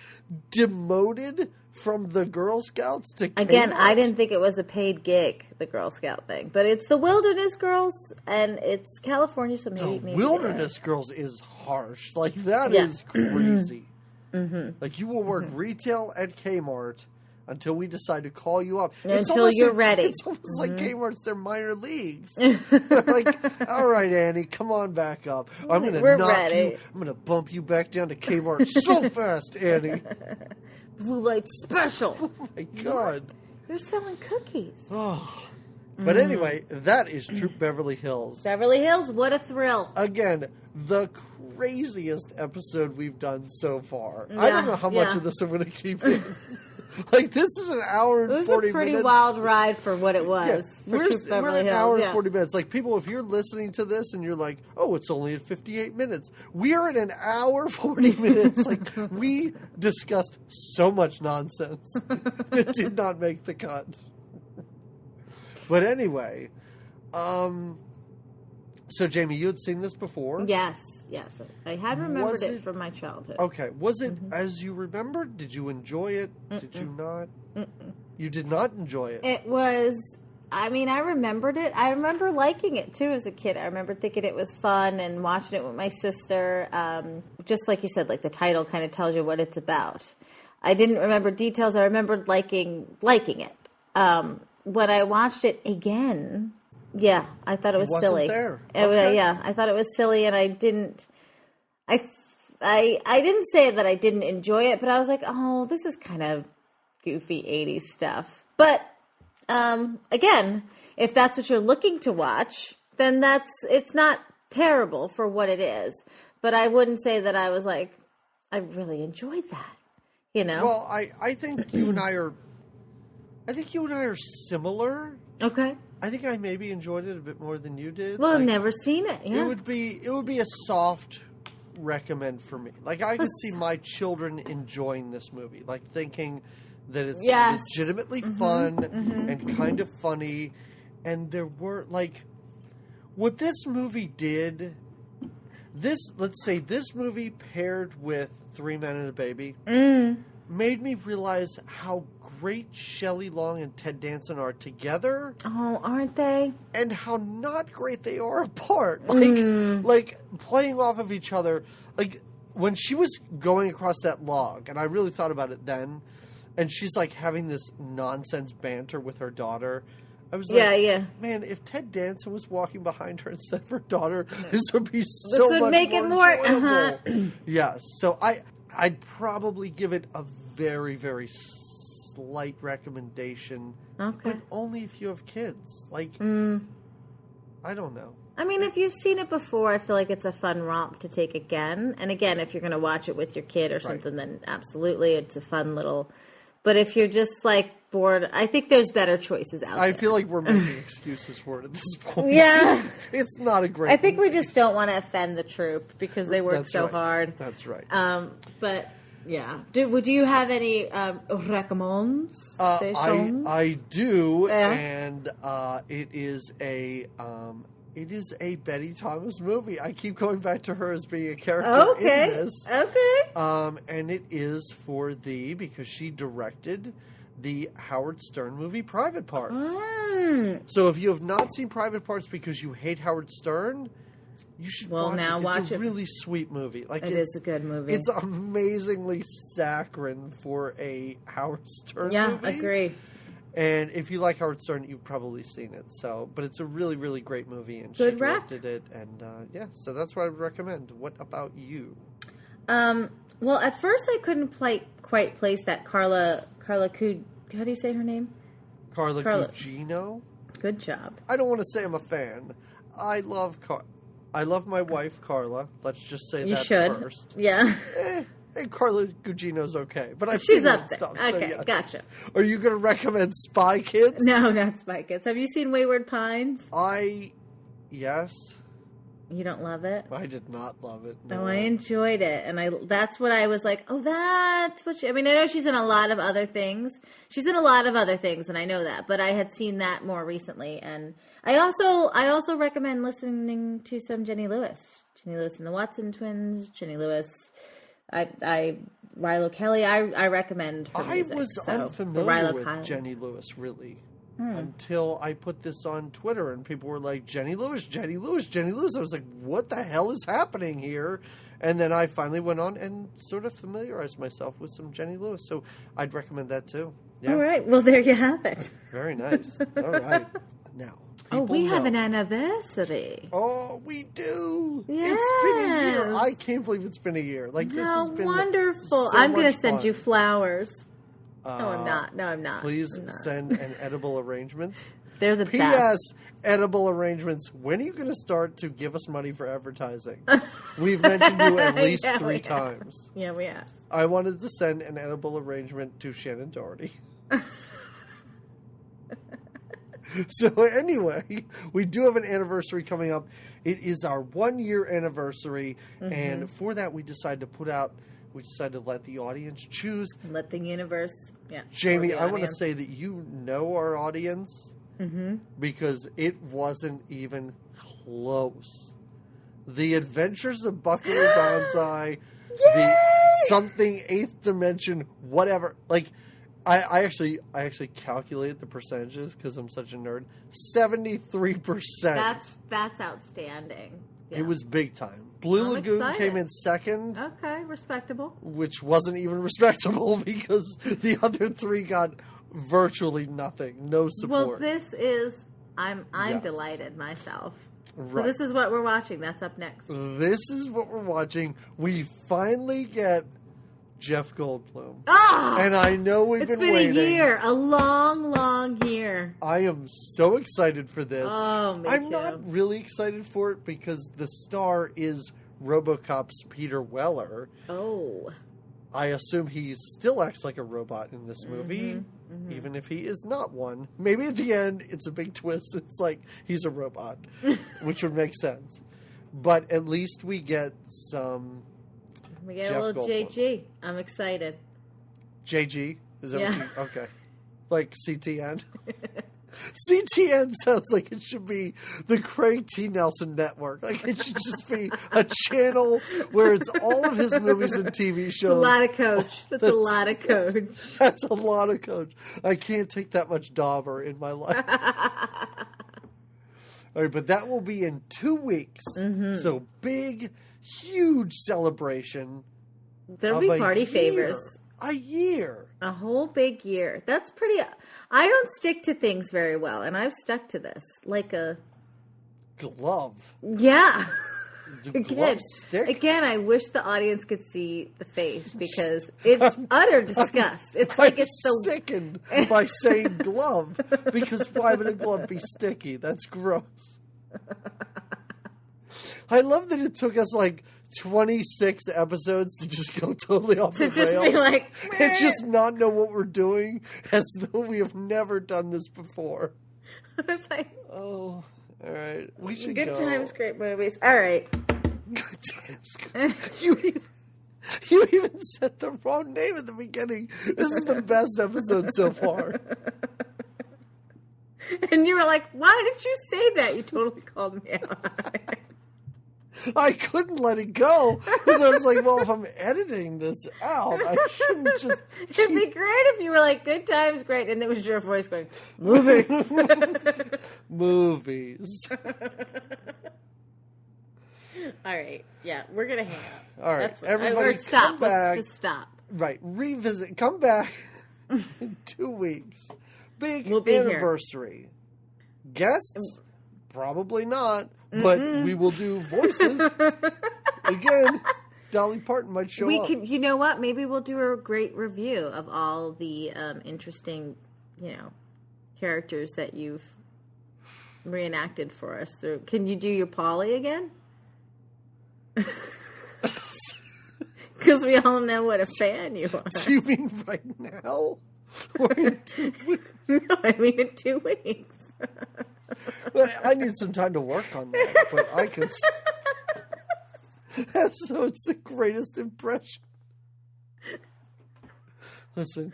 demoted from the Girl Scouts to Kmart? Again, I didn't think it was a paid gig, the Girl Scout thing. But it's the Wilderness Girls, and it's California, so maybe... The Wilderness Girls is harsh. Like, that is crazy. Like, you will work retail at Kmart until we decide to call you up. Until you're ready. It's almost like Kmart's their minor leagues. Like, all right, Annie, come on back up. I'm going to knock you. I'm going to bump you back down to Kmart so fast, Annie. Blue light special. Oh, my God. They're selling cookies. Oh. But anyway, that is Troop Beverly Hills. Beverly Hills, what a thrill. Again, the craziest episode we've done so far. I don't know how much of this I'm going to keep in. Like, this is an hour and 40 minutes. It was a pretty wild ride for what it was. We're an hour and 40 minutes. Like, people, if you're listening to this and you're like, oh, it's only at 58 minutes. We are at an hour, 40 minutes. Like, we discussed so much nonsense that did not make the cut. But anyway, so Jamie, you had seen this before? Yes. I had remembered it from my childhood. Okay. Was it as you remembered? Did you enjoy it? Did you not? You did not enjoy it. It was, I mean, I remembered it. I remember liking it, too, as a kid. I remember thinking it was fun and watching it with my sister. Just like you said, like the title kind of tells you what it's about. I didn't remember details. I remembered liking it. When I watched it again, yeah, I thought it was silly. There. Okay. Yeah, I thought it was silly, and I didn't say that I didn't enjoy it, but I was like, oh, this is kind of goofy 80s stuff. But again, if that's what you're looking to watch, then it's not terrible for what it is. But I wouldn't say that I was like, I really enjoyed that. You know? Well, I think you and I are similar. Okay. I think I maybe enjoyed it a bit more than you did. Well, I've never seen it. Yeah. It would be a soft recommend for me. Like, I could see my children enjoying this movie, like thinking that it's legitimately fun and kind of funny. And there were, like, what this movie did, let's say this movie paired with Three Men and a Baby made me realize how great Shelley Long and Ted Danson are together. Oh, aren't they? And how not great they are apart. Like playing off of each other. Like when she was going across that log, and I really thought about it then, and she's like having this nonsense banter with her daughter. I was like, man, if Ted Danson was walking behind her instead of her daughter, this would be so much more enjoyable. Yes. So I'd probably give it a very, very slight recommendation. Okay. But only if you have kids. Like, I don't know. I mean, if you've seen it before, I feel like it's a fun romp to take again. And again, if you're going to watch it with your kid or something, then absolutely, it's a fun little... But if you're just, like, bored, I think there's better choices out there. I feel like we're making excuses for it at this point. Yeah. It's not a great I think we just don't want to offend the troupe because they work so hard. That's right. But, yeah. Would you have any recommendations? I do, and it is a Betty Thomas movie. I keep going back to her as being a character in this. Okay. And it is for because she directed the Howard Stern movie Private Parts. So if you have not seen Private Parts because you hate Howard Stern, you should watch it. It's a really sweet movie. Like it is a good movie. It's amazingly saccharine for a Howard Stern movie. Yeah, agree. And if you like Howard Stern, you've probably seen it. So, but it's a really, really great movie, and she directed it. And so that's what I would recommend. What about you? Well, at first I couldn't quite place that Carla. How do you say her name? Carla Gugino. Good job. I don't want to say I'm a fan. I love my wife Carla. Let's just say that first. Yeah. And Carla Gugino's okay, but She's seen her up there. stuff. Okay, so yes. Gotcha. Are you going to recommend Spy Kids? No, not Spy Kids. Have you seen Wayward Pines? Yes. You don't love it? I did not love it. No. Oh, I enjoyed it, and that's what I was like. Oh, that's what I mean, I know she's in a lot of other things. She's in a lot of other things, and I know that. But I had seen that more recently, and I also recommend listening to some Jenny Lewis. Jenny Lewis and the Watson Twins. Jenny Lewis. Rilo Kelly, I recommend her music. I was unfamiliar with Jenny Lewis, really, until I put this on Twitter, and people were like, Jenny Lewis, Jenny Lewis, Jenny Lewis. I was like, what the hell is happening here? And then I finally went on and sort of familiarized myself with some Jenny Lewis, so I'd recommend that too. Yeah. All right, well, there you have it. Very nice. All right. Now, we have an anniversary. Oh, we do. Yes. It's been a year. I can't believe it's been a year. Like, this has been wonderful. So I'm going to send you flowers. No, I'm not. Please send an edible arrangements. They're the P.S. best. Edible arrangements. When are you going to start to give us money for advertising? We've mentioned you at least 3 times. Yeah, we have. I wanted to send an edible arrangement to Shannon Doherty. So anyway, we do have an anniversary coming up. It is our 1-year anniversary, and for that we decided to let the audience choose. Let the universe, Jamie, I want to say that you know our audience because it wasn't even close. The Adventures of Buckaroo Banzai, the something 8th Dimension, whatever. Like, I actually calculated the percentages because I'm such a nerd. 73%. That's outstanding. Yeah. It was big time. Blue Lagoon came in second. Okay, respectable. Which wasn't even respectable because the other three got virtually nothing. No support. Well, I'm Yes. delighted myself. Right. So this is what we're watching. That's up next. This is what we're watching. We finally get Jeff Goldblum. Ah! And I know we've been waiting. It's been a year. A long, long year. I am so excited for this. Oh, me I'm too. not really excited for it because the star is RoboCop's Peter Weller. Oh. I assume he still acts like a robot in this movie, even if he is not one. Maybe at the end, it's a big twist. It's like he's a robot, which would make sense. But at least we get some We get Jeff a little Goldblum. JG. I'm excited. JG. Is that Yeah. what you... Okay. Like CTN? CTN sounds like it should be the Craig T. Nelson Network. Like it should just be a channel where it's all of his movies and TV shows. That's a lot of coach. That's a lot of coach. That's a lot of coach. I can't take that much dauber in my life. All right, but that will be in 2 weeks. So big, huge celebration. There'll be party favors. A year. A whole big year. That's pretty... I don't stick to things very well, and I've stuck to this. Like a... Glove. Yeah. Do gloves stick? Again, I wish the audience could see the face because it's utter disgust. It's like it's so sickened by saying glove because why would a glove be sticky? That's gross. I love that it took us like 26 episodes to just go totally off the to just rails be like, and just not know what we're doing as though we have never done this before. I was like, Oh, all right. We should good go. times, great movies. All right. Good times. You even said the wrong name at the beginning. This is the best episode so far. And you were like, why did you say that? You totally called me out. I couldn't let it go because I was like, well, if I'm editing this out, I shouldn't just It'd be great if you were like, good times, great. And it was your voice going, movies. Movies. All right. Yeah, we're going to hang out. All right. That's what, Everybody or stop. come back. Let's just stop. Right. Revisit. Come back in 2 weeks. Big We'll be anniversary. Guests? Probably not. But we will do voices. Again, Dolly Parton might show up. You know what? Maybe we'll do a great review of all the interesting, characters that you've reenacted for us. Can you do your Polly again? Because we all know what a fan you are. Do you mean right now? Or in 2 weeks? No, I mean in 2 weeks. Well, I need some time to work on that, but I can. So it's the greatest impression. Listen,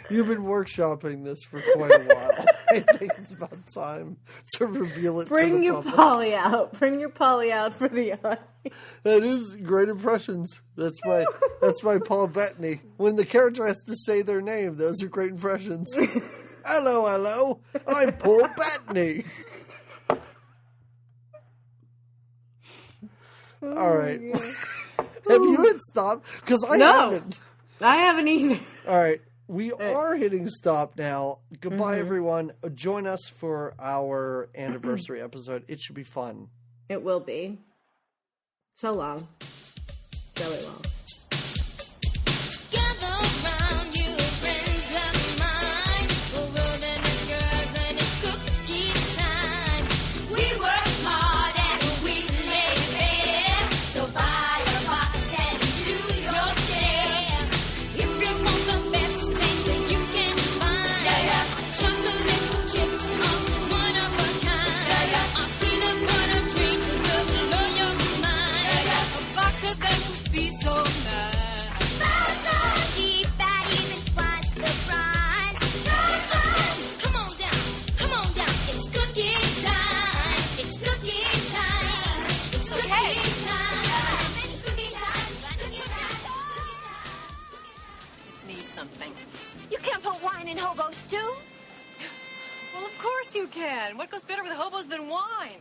you've been workshopping this for quite a while. I think it's about time to reveal it. Bring to the your public. Polly out. Bring your Polly out for the audience. That is great impressions. That's my Paul Bettany. When the character has to say their name, those are great impressions. Hello, I'm Paul Bettany. All right. Have you hit stop? Because I haven't. I haven't either. All right. We are hitting stop now. Goodbye, everyone. Join us for our anniversary episode. It should be fun. It will be. So long. Really long. Gather round, you friends of mine. We're wilderness girls and it's cookie time. We work hard and we make it. So buy a box and do your share. If you want the best taste that you can find, chocolate chips are one of a kind. Our peanut butter treats will blow your mind. A box of them would be so you can. What goes better with hobos than wine?